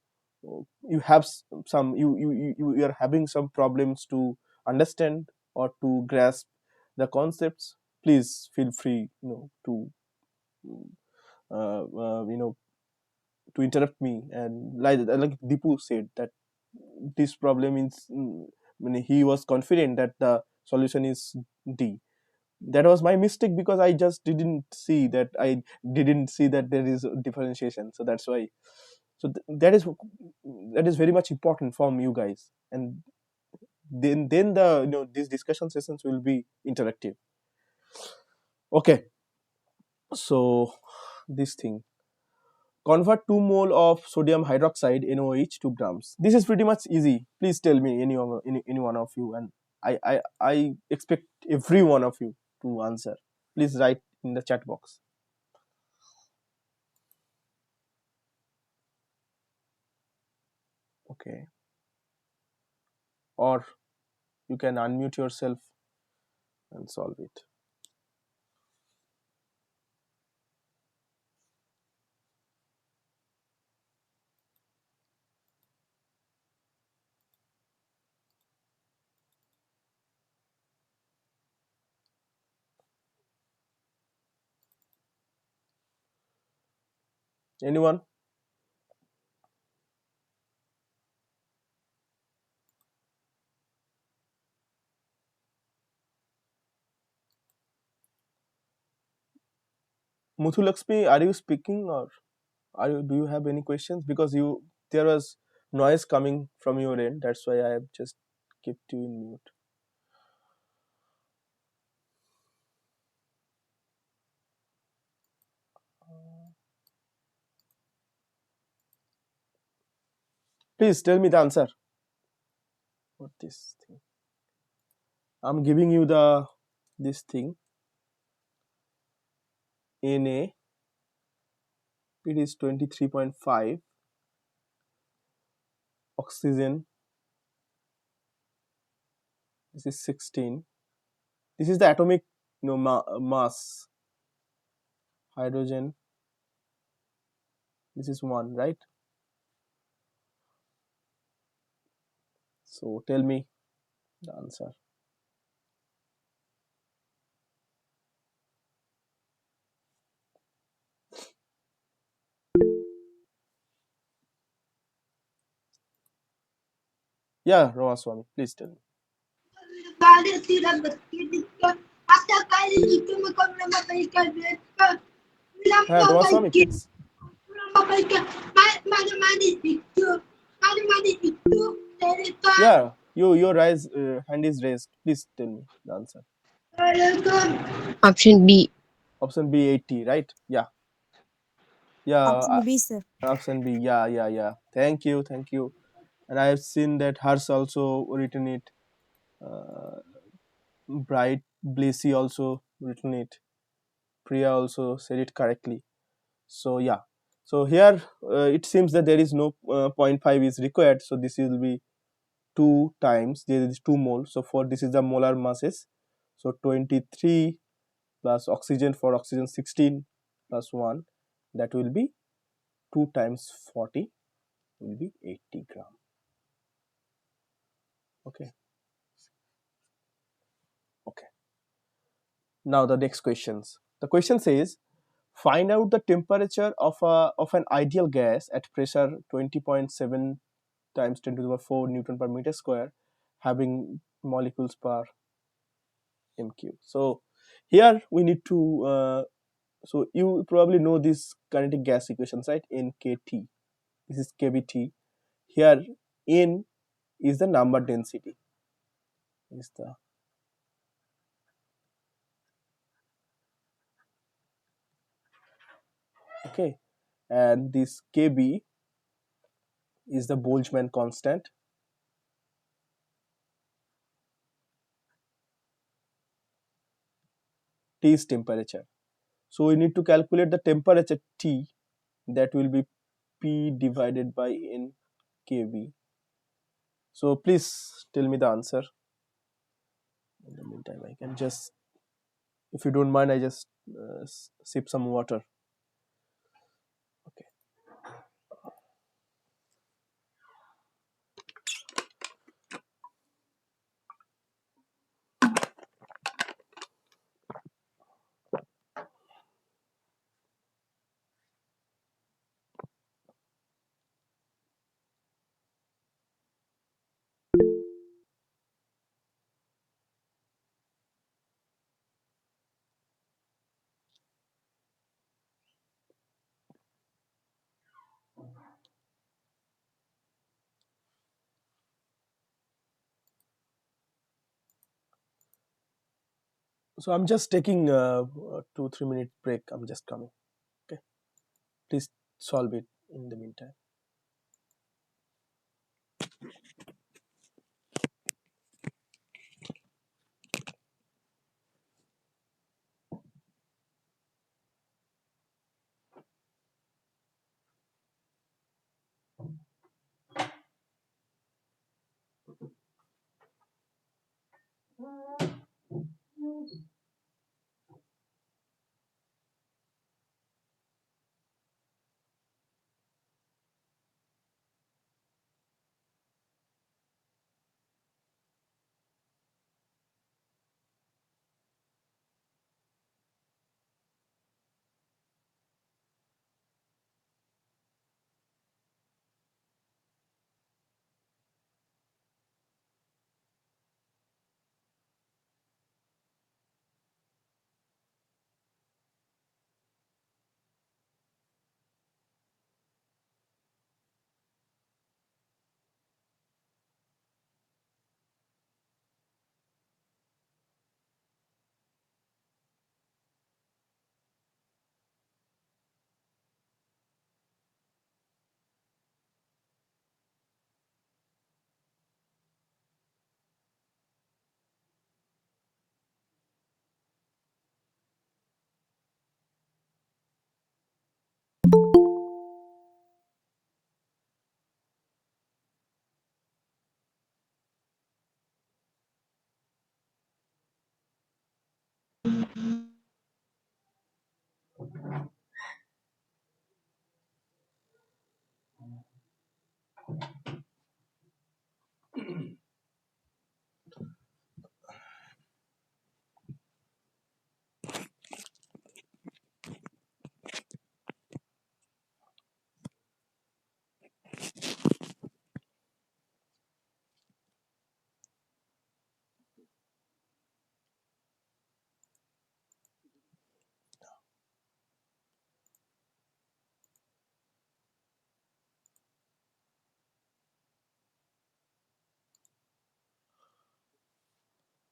have some you are having some problems to understand or to grasp the concepts, please feel free to uh, you know to interrupt me. And like Deepu said that this problem is when he was confident that the solution is D. That was my mistake, because I just didn't see that there is a differentiation. So that's why. So that is very much important from you guys. And then the these discussion sessions will be interactive. Okay, so this thing, convert 2 mole of sodium hydroxide NaOH to grams. This is pretty much easy. Please tell me any one of you, and I expect every one of you to answer. Please write in the chat box. Okay, or you can unmute yourself and solve it. Anyone? Muthu Lakshmi, are you speaking, or do you have any questions? Because there was noise coming from your end. That's why I have just kept you in mute. Please tell me the answer. What this thing? I'm giving you this thing. Na, it is 23.5. Oxygen, this is 16. This is the atomic mass. Hydrogen, this is 1, right? So tell me the answer. Yeah, Ramaswamy, please tell me. Ramaswamy, please. Yeah, your hand is raised. Please tell me the answer. Option B. Option B, 80, right? Yeah. Option B, sir. Option B. Yeah. Thank you. And I have seen that Hers also written it. Bright Blasi also written it. Priya also said it correctly. So yeah. So here it seems that there is no 0.5 is required. So this will be 2 times. There is 2 mole. So for this is the molar masses. So 23 plus oxygen, for oxygen 16 plus 1, that will be 2 times 40 will be 80 gram. Okay. Now the next questions. The question says, find out the temperature of an ideal gas at pressure 20.7 times 10 to the power 4 Newton per meter square, having molecules per mq. So here we need to so you probably know this kinetic gas equations, right? NKT. This is kBT. Here N is the number density. Is the Okay, and this Kb is the Boltzmann constant. T is temperature. So we need to calculate the temperature T, that will be P divided by N Kb. So please tell me the answer. In the meantime, I can just, if you don't mind, I just sip some water. Okay. So I'm just taking a 2-3 minute break. I'm just coming. Okay. Please solve it in the meantime.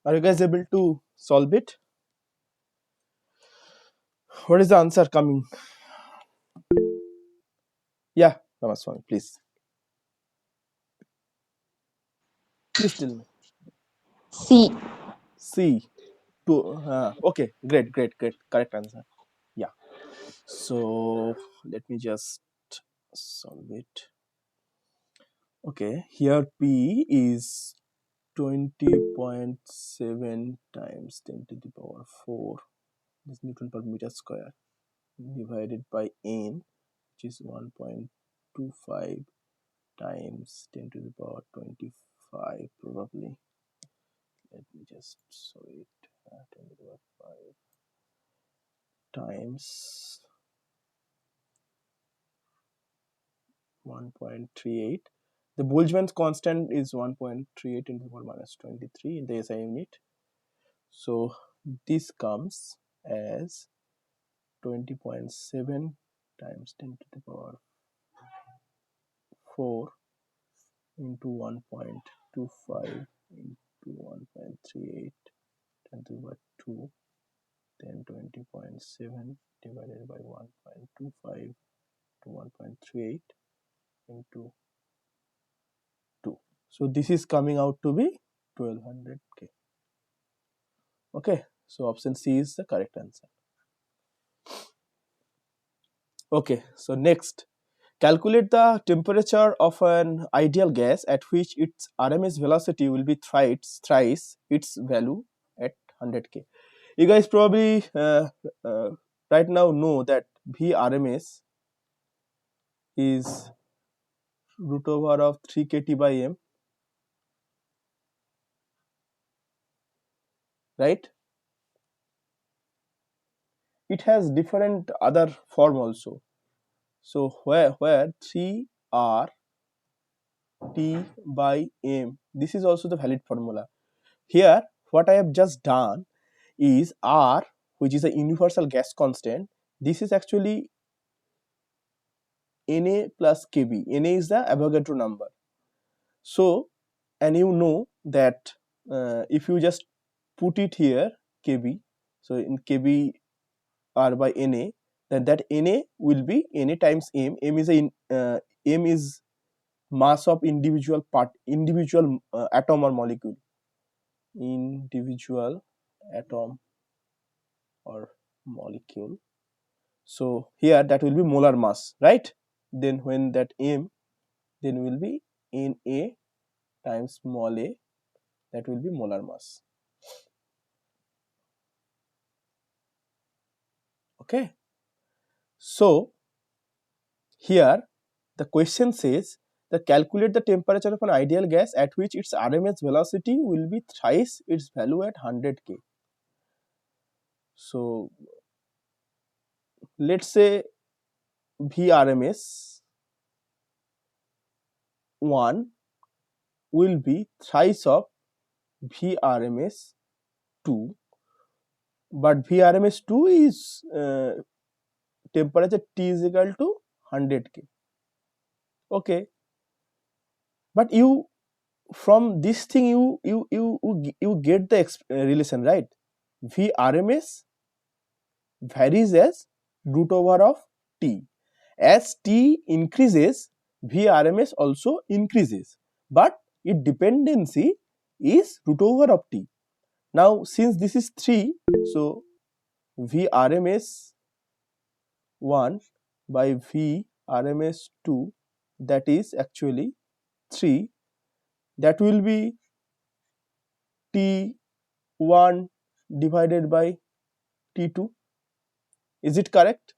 Are you guys able to solve it? What is the answer coming? Yeah, Ramaswamy, please. Please tell me. C. C. Okay, great. Correct answer. Yeah. So let me just solve it. Okay, here P is 20.7 times 10 to the power 4. This Newton per meter square divided by N, which is 1.25 times 10 to the power 25 probably. Let me just solve it. 10 to the power 5 times 1.38. The Boltzmann constant is 1.38 into the power minus 23 in the SI unit. So this comes as 20.7 times 10 to the power 4 into 1.25 into 1.38 10 to the power 2 then 20.7 divided by 1.25 to 1.38 into 2. So this is coming out to be 1200K. Okay, so option C is the correct answer. Okay, so next, calculate the temperature of an ideal gas at which its RMS velocity will be thrice its value at 100K. You guys probably right now know that VRMS is root over of 3 kT by m, right? It has different other form also. So where 3 R T by m, this is also the valid formula. Here what I have just done is R, which is a universal gas constant. This is actually Na plus Kb. Na is the Avogadro number. So, and you know that if you just put it here Kb, so in Kb R by Na, then that Na will be Na times m. M is mass of individual atom or molecule. Individual atom or molecule. So here that will be molar mass, right? Then when that m, then will be Na times small a, that will be molar mass. Okay. So here the question says that calculate the temperature of an ideal gas at which its RMS velocity will be thrice its value at 100K. So let's say VRMS 1 will be thrice of VRMS 2, but VRMS 2 is temperature T is equal to 100K. Okay, but you from this thing you get the relation, right? VRMS varies as root over of T. As T increases, VRMS also increases, but its dependency is root over of T. Now since this is 3, so VRMS 1 by VRMS 2, that is actually 3, that will be T1 divided by T2. Is it correct?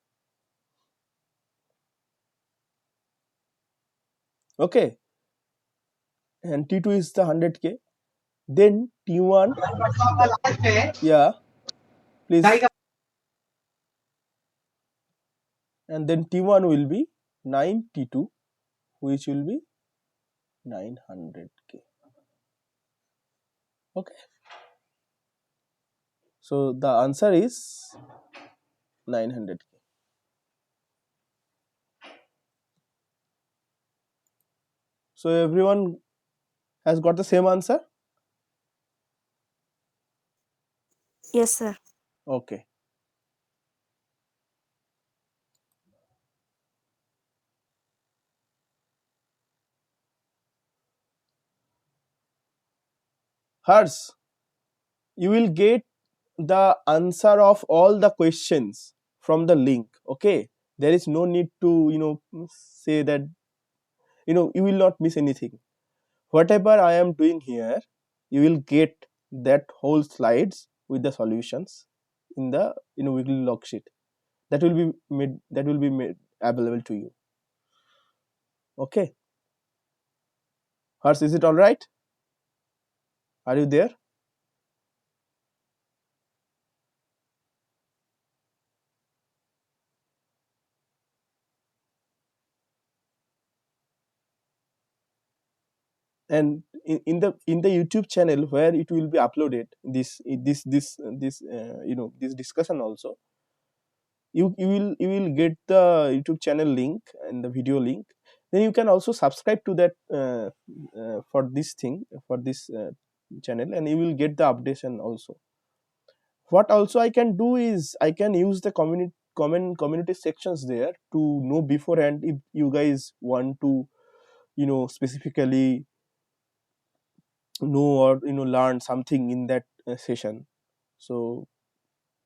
Okay, and T2 is the 100K. Then T1, yeah, please. And then T1 will be 9 T2, which will be 900K. Okay. So the answer is 900K. So everyone has got the same answer? Yes, sir. Okay. Hers, you will get the answer of all the questions from the link. Okay. There is no need to say that you will not miss anything. Whatever I am doing here, you will get that whole slides with the solutions in the weekly log sheet. That will be made available to you. Okay. Hers, is it all right? Are you there? And in the YouTube channel where it will be uploaded, this discussion also, you will get the YouTube channel link and the video link. Then you can also subscribe to that for this channel, and you will get the updation also. what also I can do is I can use the community sections there to know beforehand if you guys want to specifically know or learn something in that session. So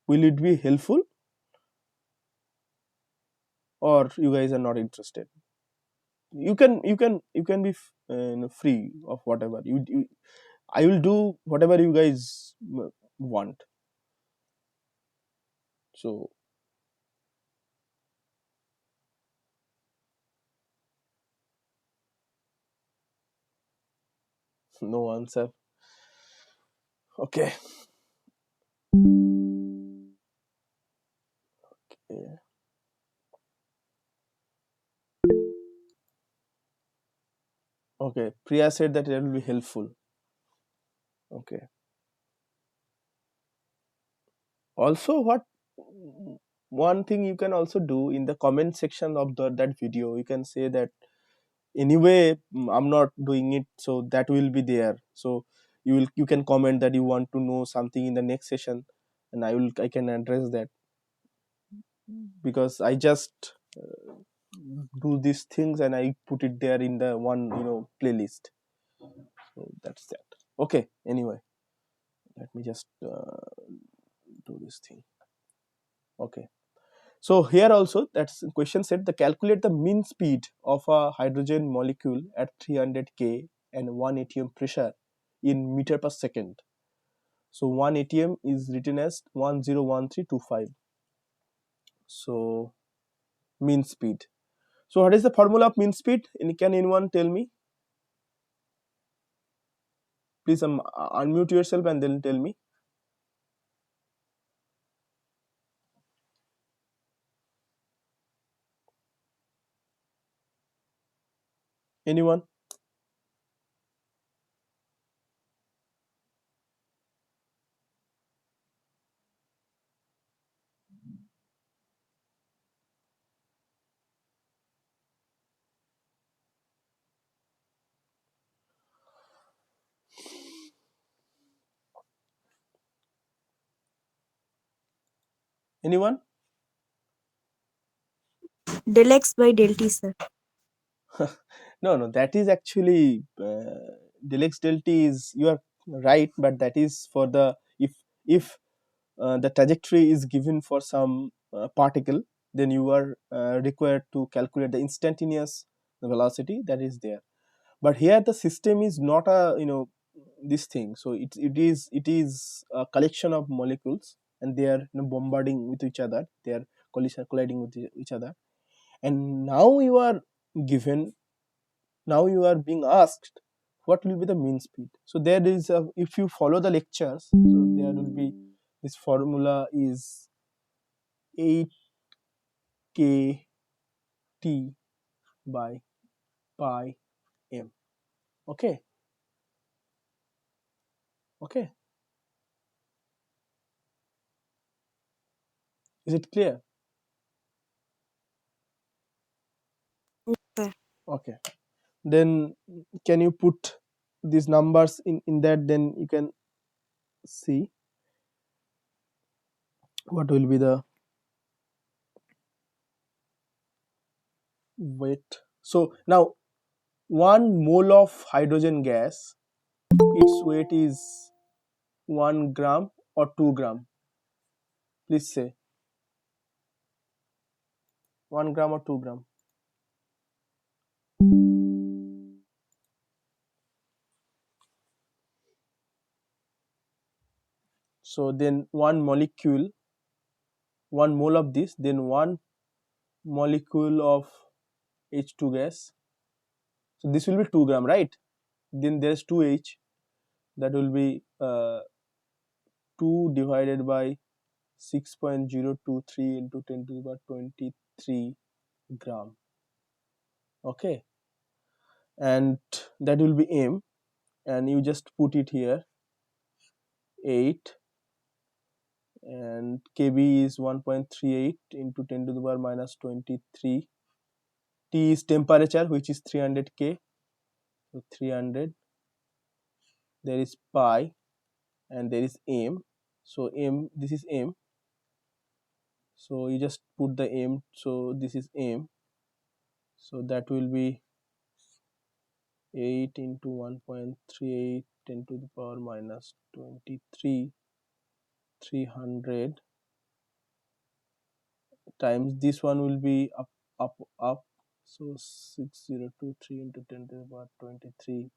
will it be helpful, or you guys are not interested? You can be free of whatever you I will do whatever you guys want. So no answer. Okay. Yeah. Okay, Priya said that it will be helpful. Okay. Also, what one thing you can also do in the comment section of that video, you can say that anyway I'm not doing it, so that will be there. So you can comment that you want to know something in the next session, and I can address that, because I just do these things and I put it there in the one playlist. So that's that. Okay. Anyway, let me just do this thing. Okay. So here also that's question said the calculate the mean speed of a hydrogen molecule at 300 K and 1 atm pressure in meter per second. So 1 atm is written as 101325. So mean speed. So what is the formula of mean speed? Can anyone tell me? Please unmute yourself and then tell me. Anyone? Anyone? Del X by del T, sir. No, that is actually del x del t is, you are right, but that is for the if the trajectory is given for some particle, then you are required to calculate the instantaneous velocity that is there. But here the system is not a this thing. So it is a collection of molecules, and they are bombarding with each other. They are colliding with each other, and now you are given. Now you are being asked what will be the mean speed. So there is a, if you follow the lectures, so there will be this formula is 8 kt by pi m. Okay. Okay, is it clear? Yes, sir. Okay, then can you put these numbers in that, then you can see what will be the weight. So now 1 mole of hydrogen gas, its weight is 1 gram or 2 gram. Please say 1 gram or 2 gram. So then 1 molecule, 1 mole of this, then 1 molecule of H2 gas. So this will be 2 gram, right? Then there's 2H, that will be 2 divided by 6.023 into 10 to the power 23 gram. Okay, and that will be m, and you just put it here 8, and kb is 1.38 into 10 to the power minus 23. T is temperature, which is 300 K. So 300, there is pi, and there is m. So m, this is m, so you just put the m, so this is m, so that will be 8 into 1.38 10 to the power minus 23 300 times this one will be up, so 6023 into 10 to the power 23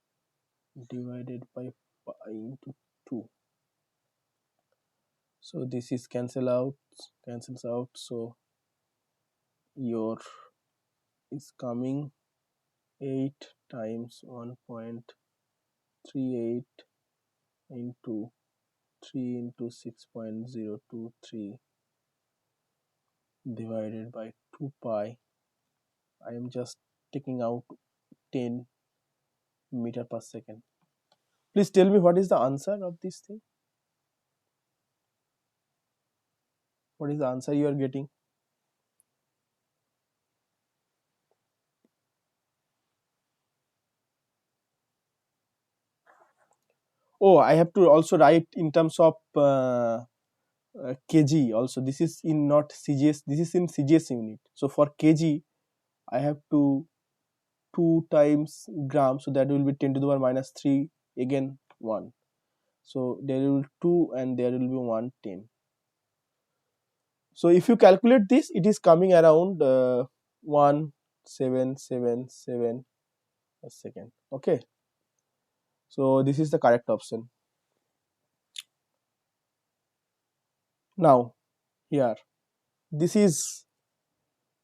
divided by pi into 2. So this is cancels out, so your is coming 8 times 1.38 into 3 into 6.023 divided by 2 pi. I am just taking out 10 meter per second. Please tell me what is the answer of this thing. What is the answer you are getting? Oh, I have to also write in terms of kg also. This is in not CGS, this is in CGS unit. So for kg, I have to 2 times gram, so that will be 10 to the power minus 3, again 1. So there will be 2 and there will be 110. So if you calculate this, it is coming around 1777 a second. Okay. So this is the correct option. Now here, this is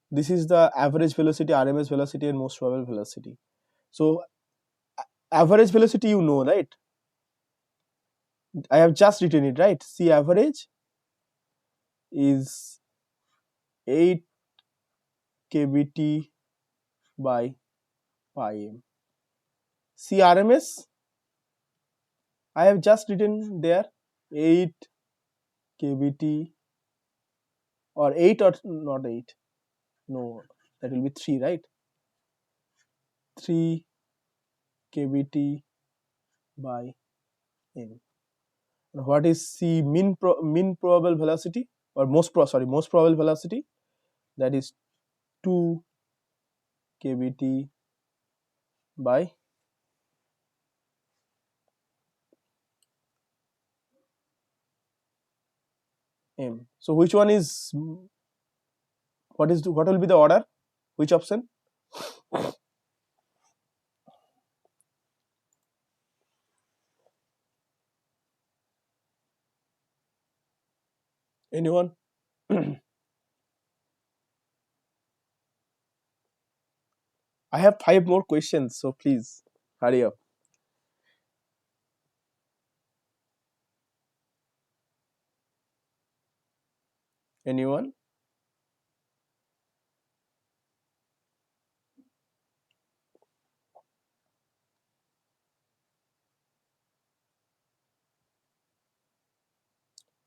the average velocity, RMS velocity and most probable velocity. So average velocity you know, right? I have just written it, right? C average is 8 kbt by pi m. C RMS, I have just written there 8 kbt, or 8 or not 8, no, that will be 3, right? 3 kbt by m. And what is C mean probable velocity, or most probable velocity? That is 2 kbt by m. So which one is, what will be the order? Which option? Anyone? I have 5 more questions, so please hurry up. Anyone?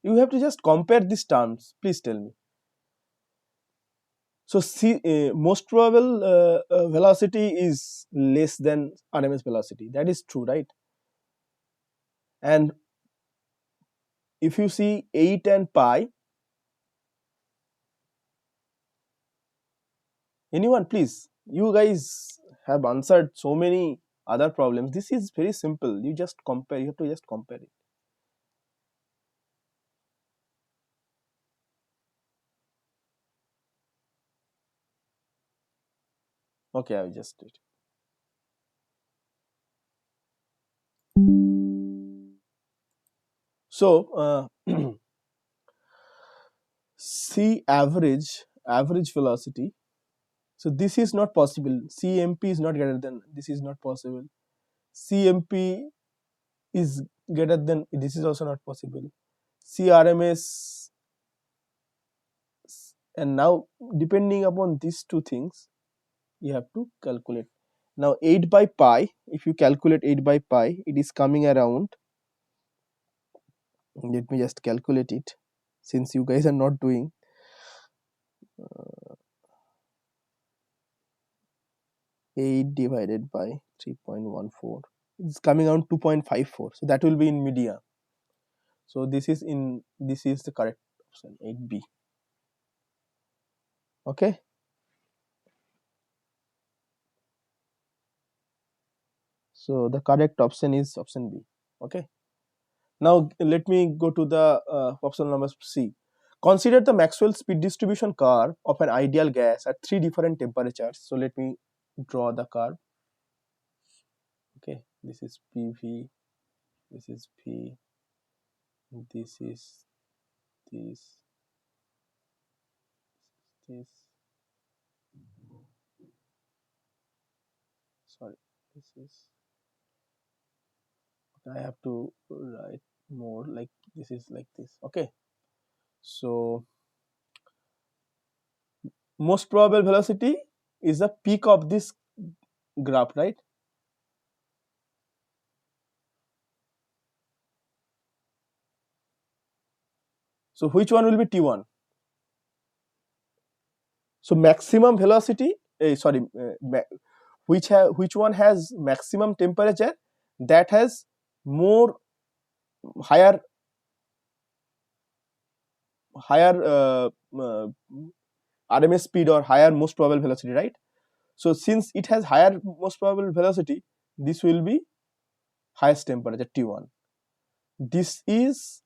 You have to just compare these terms. Please tell me. So C, most probable velocity is less than RMS velocity. That is true, right? And if you see 8 and pi, anyone please? You guys have answered so many other problems. This is very simple. You just compare. You have to just compare it. Okay, I just did. So C average velocity. So this is not possible. CMP is not greater than, this is not possible. CMP is greater than, this is also not possible. CRMS, and now depending upon these two things, you have to calculate. Now 8 by pi, if you calculate 8 by pi, it is coming around, let me just calculate it since you guys are not doing. 8 divided by 3.14, it's coming around 2.54, so that will be in media. So this is the correct option, 8B. Okay. So the correct option is option B. Okay. Now let me go to the option number C. Consider the Maxwell speed distribution curve of an ideal gas at 3 different temperatures. So let me draw the curve. Okay, this is PV, this is P, this is this, this. Sorry, this is. I have to write more like this is like this. Okay, so most probable velocity is the peak of this graph, right? So which one will be T1? So maximum velocity, which one has maximum temperature that has more higher RMS speed or higher most probable velocity, right? So since it has higher most probable velocity, this will be highest temperature T1. This is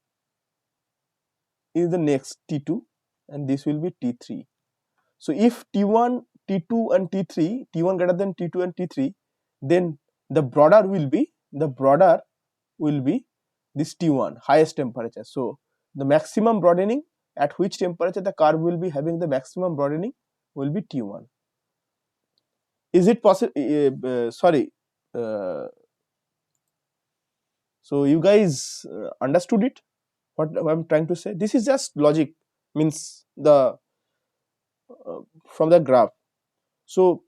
the next T2 and this will be T3. So if T1, T2 and T3, T1 greater than T2 and T3, then the broader will be this T1, highest temperature. So the maximum broadening, at which temperature the curve will be having the maximum broadening, will be T1. Is it possible? So you guys understood it? What I'm trying to say? This is just logic, means the from the graph. So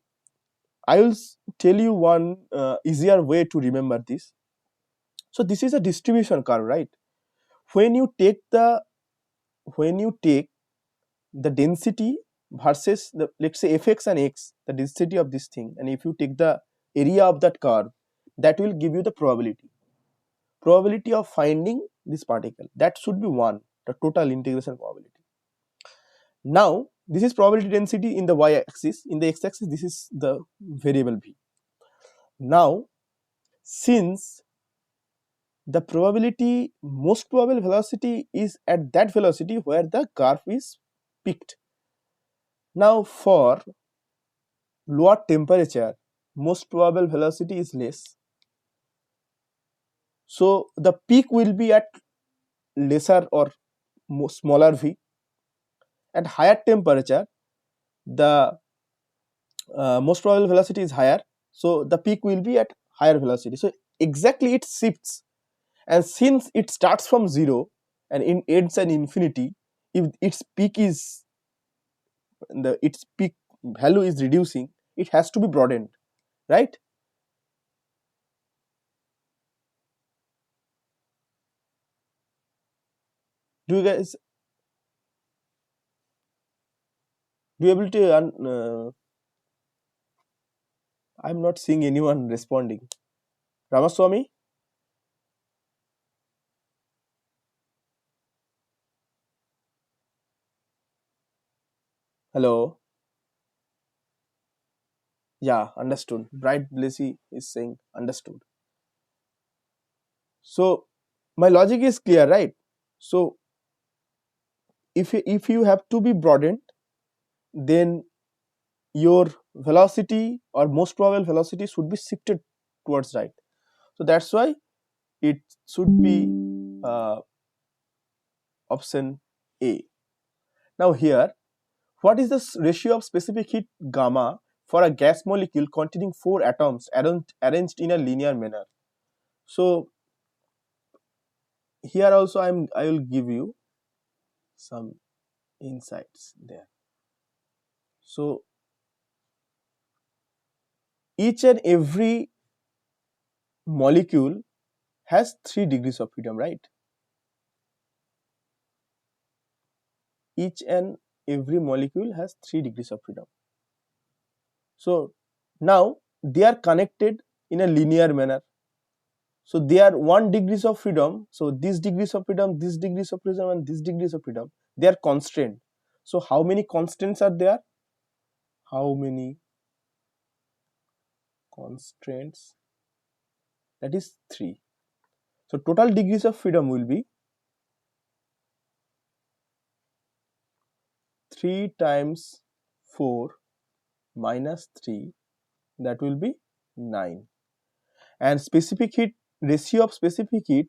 I will tell you one easier way to remember this. So this is a distribution curve, right? When you take the density versus the, let's say, fx and x, the density of this thing, and if you take the area of that curve, that will give you the probability of finding this particle. That should be 1, the total integration probability. Now this is probability density in the y-axis. In the x-axis, this is the variable v. Now since the probability, most probable velocity is at that velocity where the curve is peaked. Now for lower temperature, most probable velocity is less. So the peak will be at lesser or smaller v. At higher temperature, the most probable velocity is higher. So the peak will be at higher velocity. So exactly it shifts. And since it starts from 0 and it ends at infinity, if its peak value is reducing, it has to be broadened, right? Do you guys able to? I'm not seeing anyone responding. Ramaswamy? Hello? Yeah, understood. Bright Blessy is saying understood. So my logic is clear, right? So if you have to be broadened, then your velocity or most probable velocity should be shifted towards right. So that's why it should be option A. Now here, what is the ratio of specific heat gamma for a gas molecule containing 4 atoms arranged in a linear manner? So here also I will give you some insights there. So each and every molecule has 3 degrees of freedom, right? Each and every molecule has 3 degrees of freedom. So now they are connected in a linear manner. So they are 1 degrees of freedom. So these degrees of freedom, these degrees of freedom, and these degrees of freedom, they are constrained. So how many constraints are there? How many constraints? That is 3. So total degrees of freedom will be 3 times 4 minus 3, that will be 9. And specific heat, ratio of specific heat,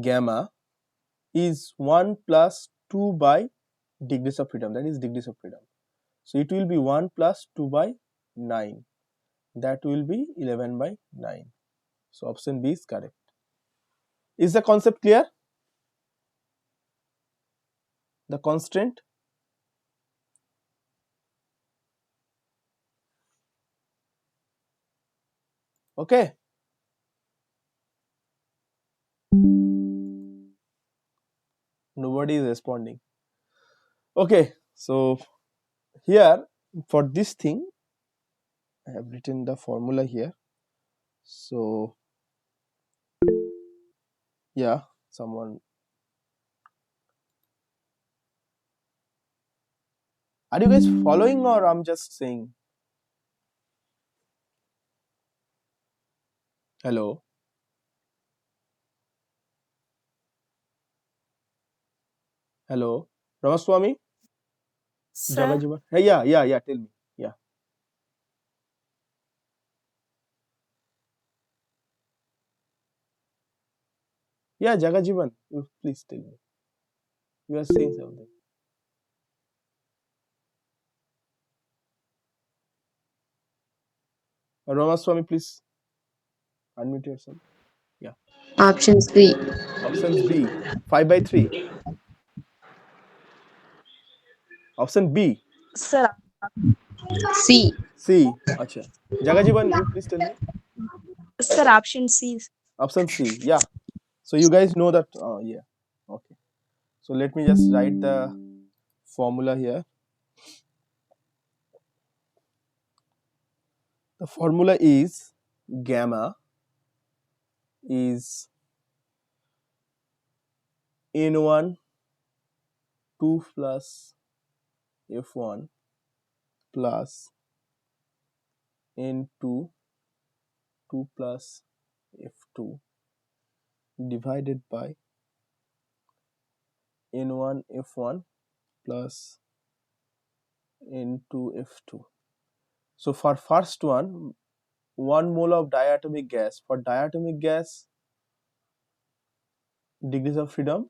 gamma, is 1 plus 2 by degrees of freedom, that is degrees of freedom. So it will be 1 plus 2 by 9, that will be 11 by 9. So option B is correct. Is the concept clear? The constraint? Okay. Nobody is responding. Okay, so here for this thing I have written the formula here. So yeah, someone, are you guys following or I'm just saying? Hello, hello, Ramaswamy, Sir, Jagajivan. Hey, yeah, tell me. Yeah, yeah, Jagajivan, you please tell me. You are saying something. Ramaswamy, please unmute yourself. Yeah. Option C. Options B, 5 by 3. Option B, sir, C. C. Acha. Jagajivan, you please tell me. sir, option C. Option C. Yeah. So you guys know that. Yeah. Okay. So let me just write the formula here. The formula is gamma is N1 2 plus F1 plus N2 2 plus F2 divided by N1 F1 plus N2 F2. So for first one, 1 mole of diatomic gas. For diatomic gas, degrees of freedom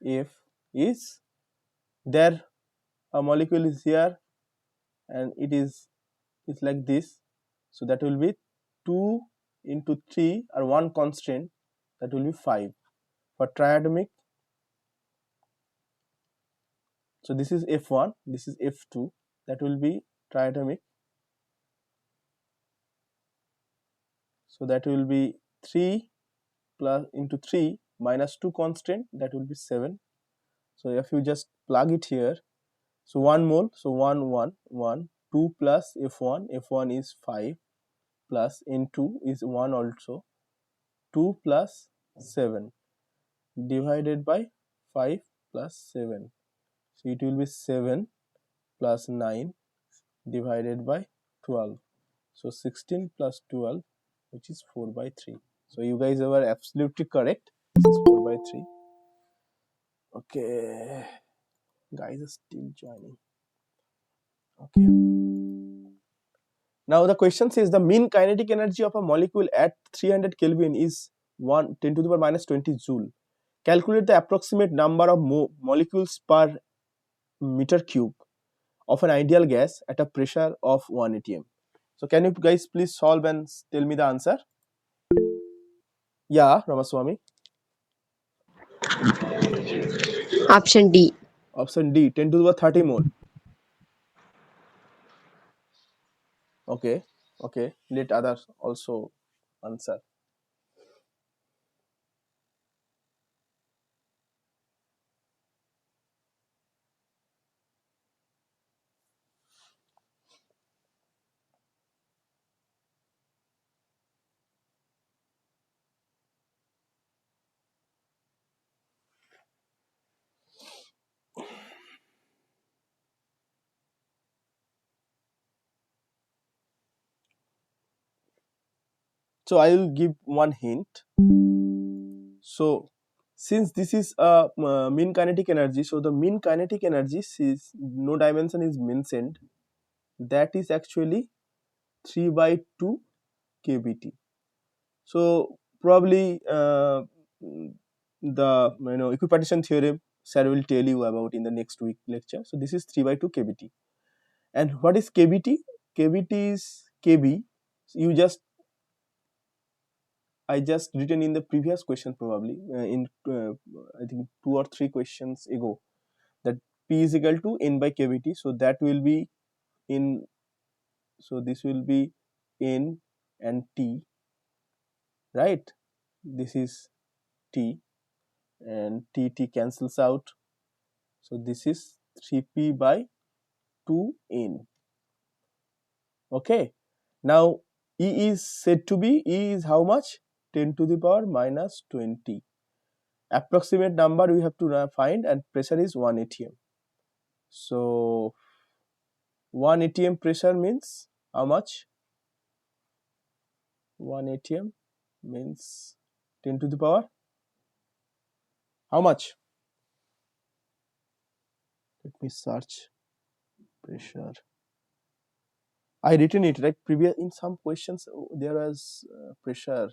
F is there, a molecule is here and it's like this. So that will be 2 into 3 or 1 constant, that will be 5. For triatomic, so this is F1, this is F2, that will be triatomic. So that will be 3 plus into 3 minus 2 constant, that will be 7. So if you just plug it here, so 1 mole, so 1 2 plus F1 is 5 plus N2 is 1 also, 2 plus 7 divided by 5 plus 7. So it will be 7 plus 9 divided by 12. So 16 plus 12, which is 4 by 3. So you guys are absolutely correct. This is 4 by 3. Okay, guys are still joining. Okay. Now the question says the mean kinetic energy of a molecule at 300 Kelvin is 10 to the power minus 20 joule. Calculate the approximate number of molecules per meter cube of an ideal gas at a pressure of 1 atm. So can you guys please solve and tell me the answer? Yeah, Ramaswamy. Option D. Option D, 10 to the power 30 mole. Okay, okay. Let others also answer. So I will give one hint. So since this is a mean kinetic energy, so the mean kinetic energy is no dimension is mentioned. That is actually 3/2 kBt. So probably the equipartition theorem sir will tell you about in the next week lecture. So this is 3/2 kBt. And what is kBt? kBt is kb. You just I just written in the previous question probably in I think 2 or 3 questions ago that P is equal to N by kBt. So that will be in, so this will be N and T, right? This is T and T cancels out. So this is 3P by 2N. Okay. Now E is said to be, E is how much? 10 to the power minus 20. Approximate number we have to find, and pressure is 1 atm. So 1 atm pressure means how much? 1 atm means 10 to the power how much? Let me search pressure. I written it right previous in some questions. There was pressure.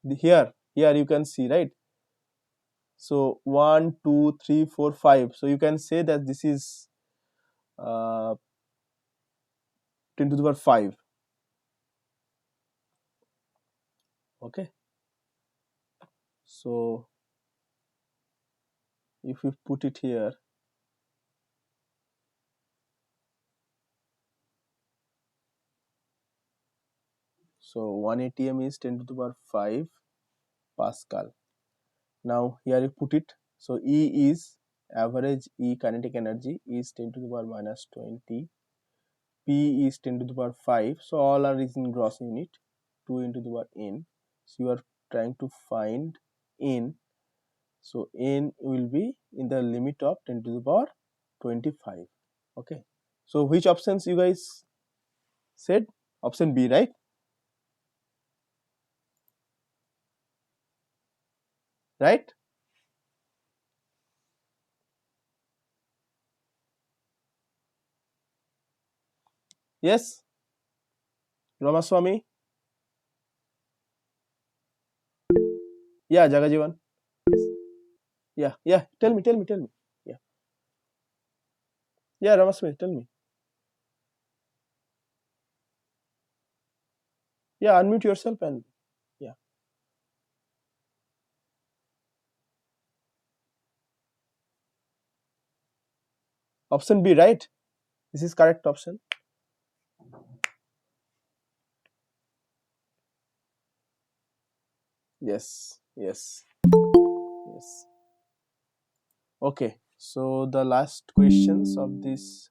Here you can see, right? So 1, 2, 3, 4, 5. So you can say that this is 10 to the power 5. Okay. So if we put it here, so 1 atm is 10 to the power 5 Pascal. Now here you put it. So E is average E kinetic energy is 10 to the power minus 20. P is 10 to the power 5. So all are is in gross unit. 2 into the power n. So you are trying to find n. So n will be in the limit of 10 to the power 25. Okay. So which options you guys said? Option B, right? Right? Yes? Ramaswamy? Yeah, Jagajivan? Yeah. Tell me. Yeah. Yeah, Ramaswamy, tell me. Yeah, unmute yourself and yeah. Option B, right? This is correct option. Yes. Okay. So the last questions of this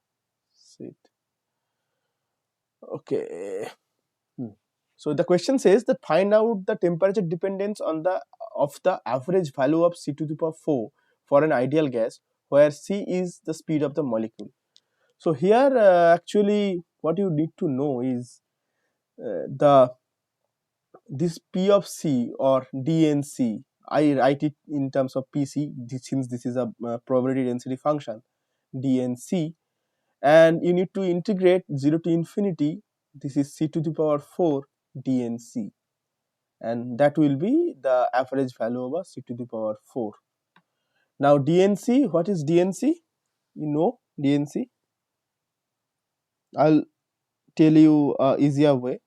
set. Okay. So the question says that find out the temperature dependence on the of the average value of C to the power 4 for an ideal gas where C is the speed of the molecule. So here actually what you need to know is this P of C or DNC. I write it in terms of PC since this is a probability density function, DNC, and you need to integrate 0 to infinity. This is C to the power 4 DNC, and that will be the average value over C to the power 4. Now DNC, what is DNC? You know DNC. I'll tell you a easier way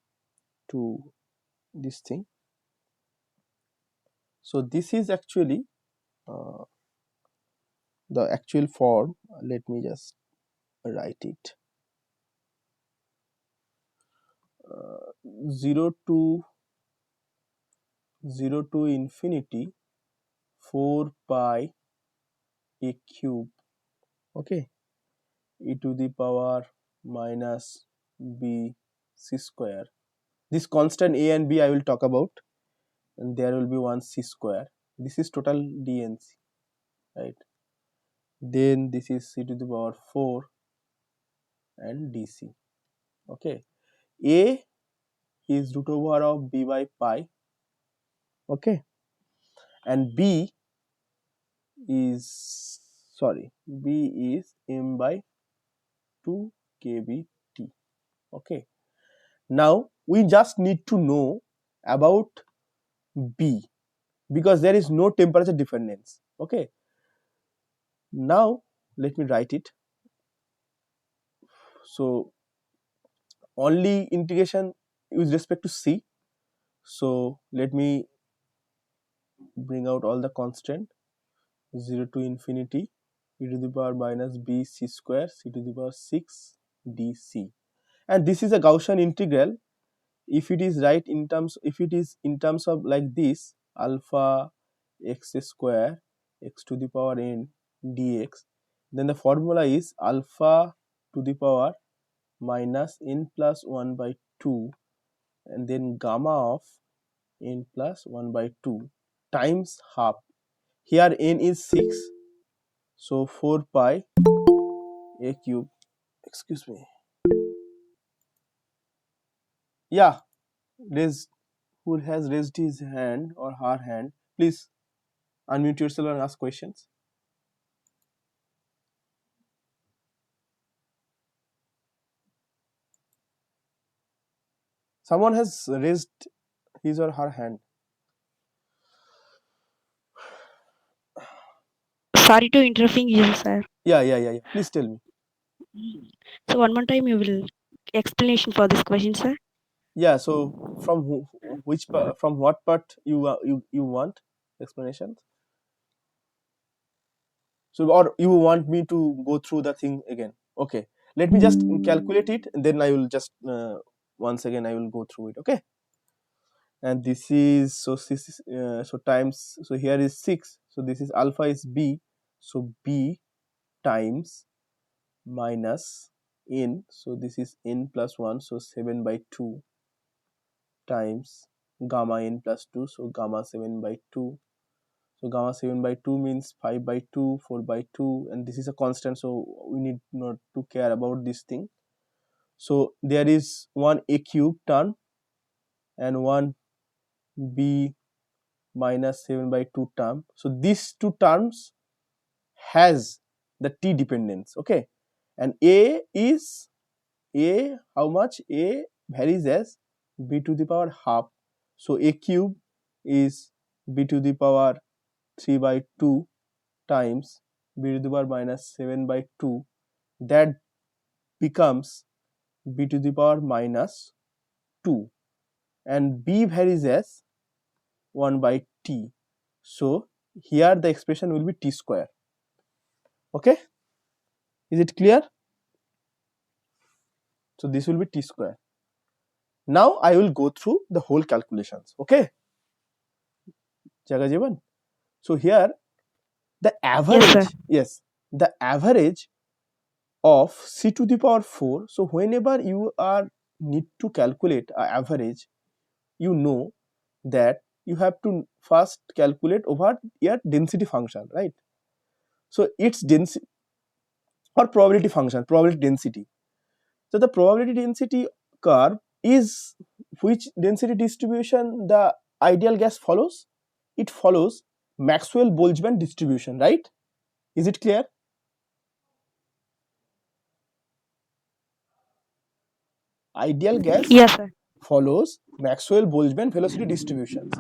to this thing. So this is actually the actual form. Let me just write it. 0 to infinity 4 pi a cube, okay, e to the power minus b c square. This constant a and b I will talk about, and there will be one c square. This is total dnc, right? Then this is c to the power 4 and dc. Okay, a is root over of b by pi. Okay, and b is m by 2 kBt. Okay, now we just need to know about b because there is no temperature dependence. Okay, now let me write it. So only integration with respect to c. So let me bring out all the constant. 0 to infinity e to the power minus b c square c to the power 6 dc, and this is a Gaussian integral. If it is in terms of like this, alpha x square x to the power n dx, then the formula is alpha to the power minus n plus 1 by 2 and then gamma of n plus 1 by 2 times half. Here n is 6, so 4 pi a cube. Excuse me. Yeah, who has raised his hand or her hand, please unmute yourself and ask questions. Someone has raised his or her hand. Sorry to interrupting you, sir. Yeah. Please tell me. So one more time you will explanation for this question, sir. Yeah. So from from what part you want explanations? So or you want me to go through the thing again? Okay. Let me just calculate it, and then I will just once again I will go through it. Okay. And this is so times, so here is 6, so this is alpha is b, so b times minus n, so this is n plus 1, so 7 by 2 times gamma n plus 2, so gamma 7 by 2, so gamma 7 by 2 means 5 by 2, 4 by 2, and this is a constant, so we need not to care about this thing. So there is one a cube term and one b minus 7 by 2 term. So these two terms has the t dependence. Okay, and a is how much? A varies as b to the power half. So a cube is b to the power 3 by 2 times b to the power minus 7 by 2, that becomes b to the power minus 2, and b varies as 1 by t. So here the expression will be t square. Okay, is it clear? So this will be t square. Now I will go through the whole calculations. Okay, Jagajeevan. So here the average, Yes, the average of c to the power 4. So whenever you are need to calculate an average, you know that you have to first calculate over your density function, right? So its density or probability function, probability density. So the probability density curve is which density distribution the ideal gas follows? It follows Maxwell-Boltzmann distribution, right? Is it clear? Ideal gas yes, sir. follows Maxwell-Boltzmann velocity distributions.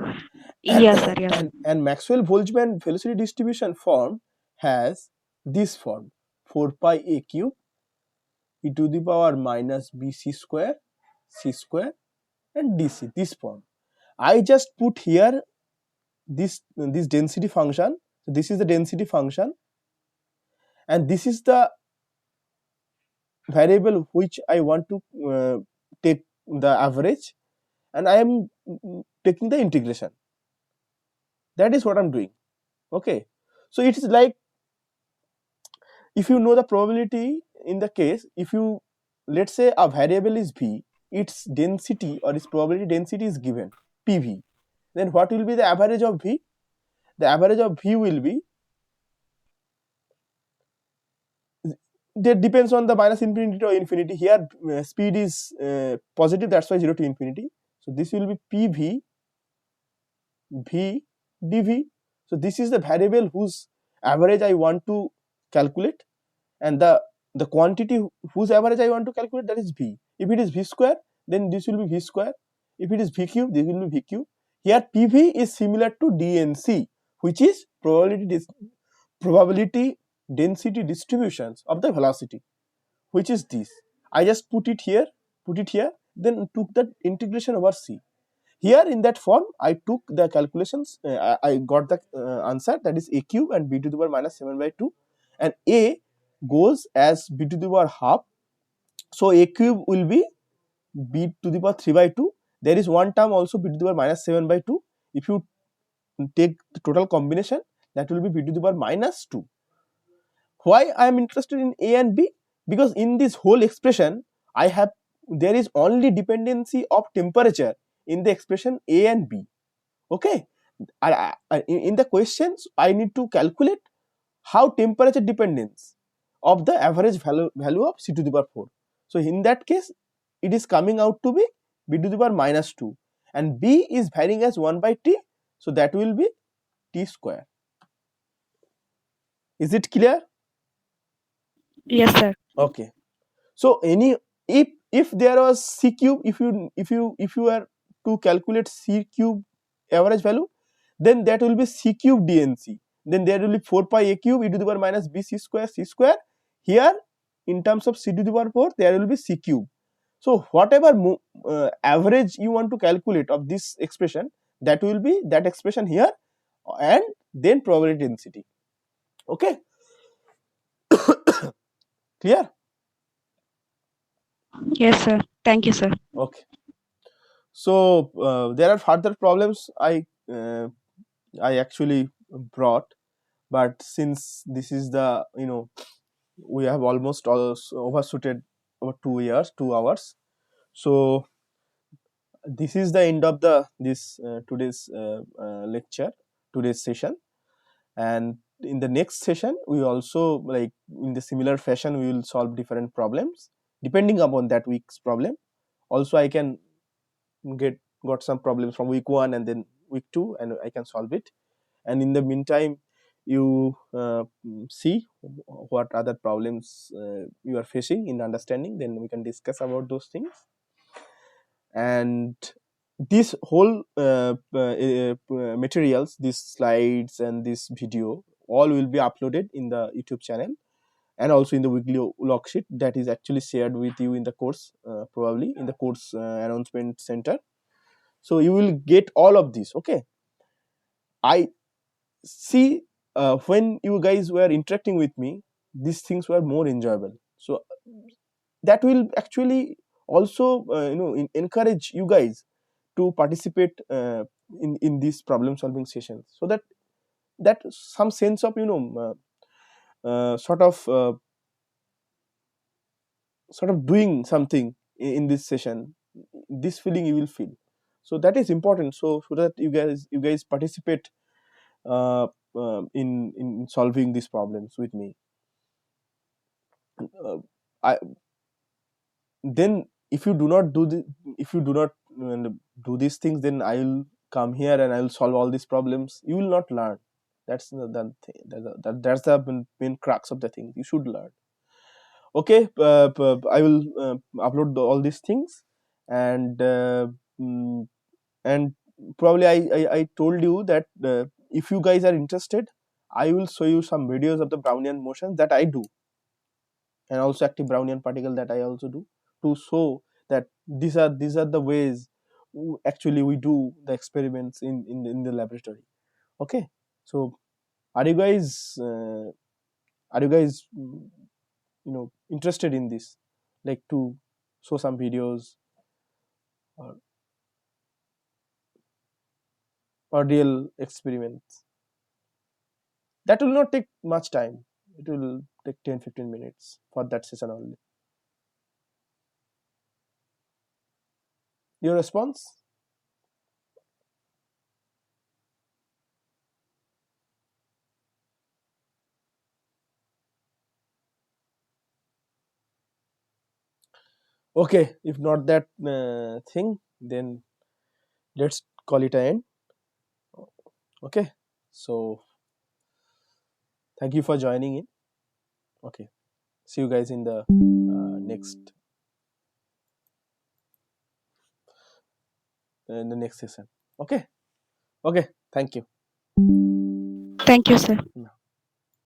Yes, sir. Yes, sir. And Maxwell-Boltzmann velocity distribution form has this form: 4 pi a cube e to the power minus bc square c square and dc, this form. I just put here this density function. So this is the density function, and this is the variable which I want to take the average, and I am taking the integration. That is what I'm doing. Okay, so it is like, if you know the probability in the case, if you, let's say a variable is v, its density or its probability density is given pv, then what will be the average of v? The average of v will be, that depends on the minus infinity or infinity. Here speed is positive, that's why 0 to infinity. So this will be PV V dV. So this is the variable whose average I want to calculate, and the quantity whose average I want to calculate, that is V. If it is V square, then this will be V square. If it is V cube, this will be V cube. Here PV is similar to DNC, which is probability density distributions of the velocity, which is this. I just put it here, then took the integration over C. Here in that form, I took the calculations, I got the answer, that is A cube and B to the power minus 7 by 2, and A goes as B to the power half. So A cube will be B to the power 3 by 2. There is one term also B to the power minus 7 by 2. If you take the total combination, that will be B to the power minus 2. Why I am interested in A and B? Because in this whole expression, there is only dependency of temperature in the expression A and B. Okay, in the questions I need to calculate how temperature dependence of the average value of C to the power 4. So in that case, it is coming out to be B to the power minus 2, and B is varying as 1 by T, so that will be T square. Is it clear? Yes, sir. Okay. So if there was C cube, if you are to calculate C cube average value, then that will be C cube DNC. Then there will be 4 pi A cube e to the power minus B C square. Here in terms of C to the power 4, there will be C cube. So whatever average you want to calculate of this expression, that will be that expression here, and then probability density. Okay. Clear? Yes, sir. Thank you, sir. Okay. So there are further problems I actually brought, but since this is the we have almost overshooted over 2 hours, so this is the end of this today's lecture, today's session. And in the next session, we also, like in the similar fashion, we will solve different problems depending upon that week's problem. Also, I can got some problems from week 1 and then week 2, and I can solve it. And in the meantime, you see what other problems you are facing in understanding, then we can discuss about those things. And this whole materials, these slides and this video, all will be uploaded in the YouTube channel and also in the weekly log sheet that is actually shared with you in the course, probably in the course announcement center. So you will get all of this. Okay, I see when you guys were interacting with me, these things were more enjoyable. So that will actually also encourage you guys to participate in these problem solving sessions, so that some sense of sort of doing something in this session, this feeling you will feel. So that is important, so that you guys participate in solving these problems with me. Then if you do not do these things, then I will come here and I will solve all these problems. You will not learn. That's the thing. That's the main crux of the thing. You should learn. Okay, I will upload all these things, and probably I told you that if you guys are interested, I will show you some videos of the Brownian motion that I do, and also active Brownian particle that I also do, to show that these are the ways actually we do the experiments in the laboratory. Okay, so are you guys interested in this, like to show some videos or real experiments? That will not take much time. It will take 10-15 minutes for that session only. Your response? Okay, if not that thing, then let's call it an end. Okay, so thank you for joining in. Okay, see you guys in the next session. Okay, thank you. Thank you, sir. Yeah.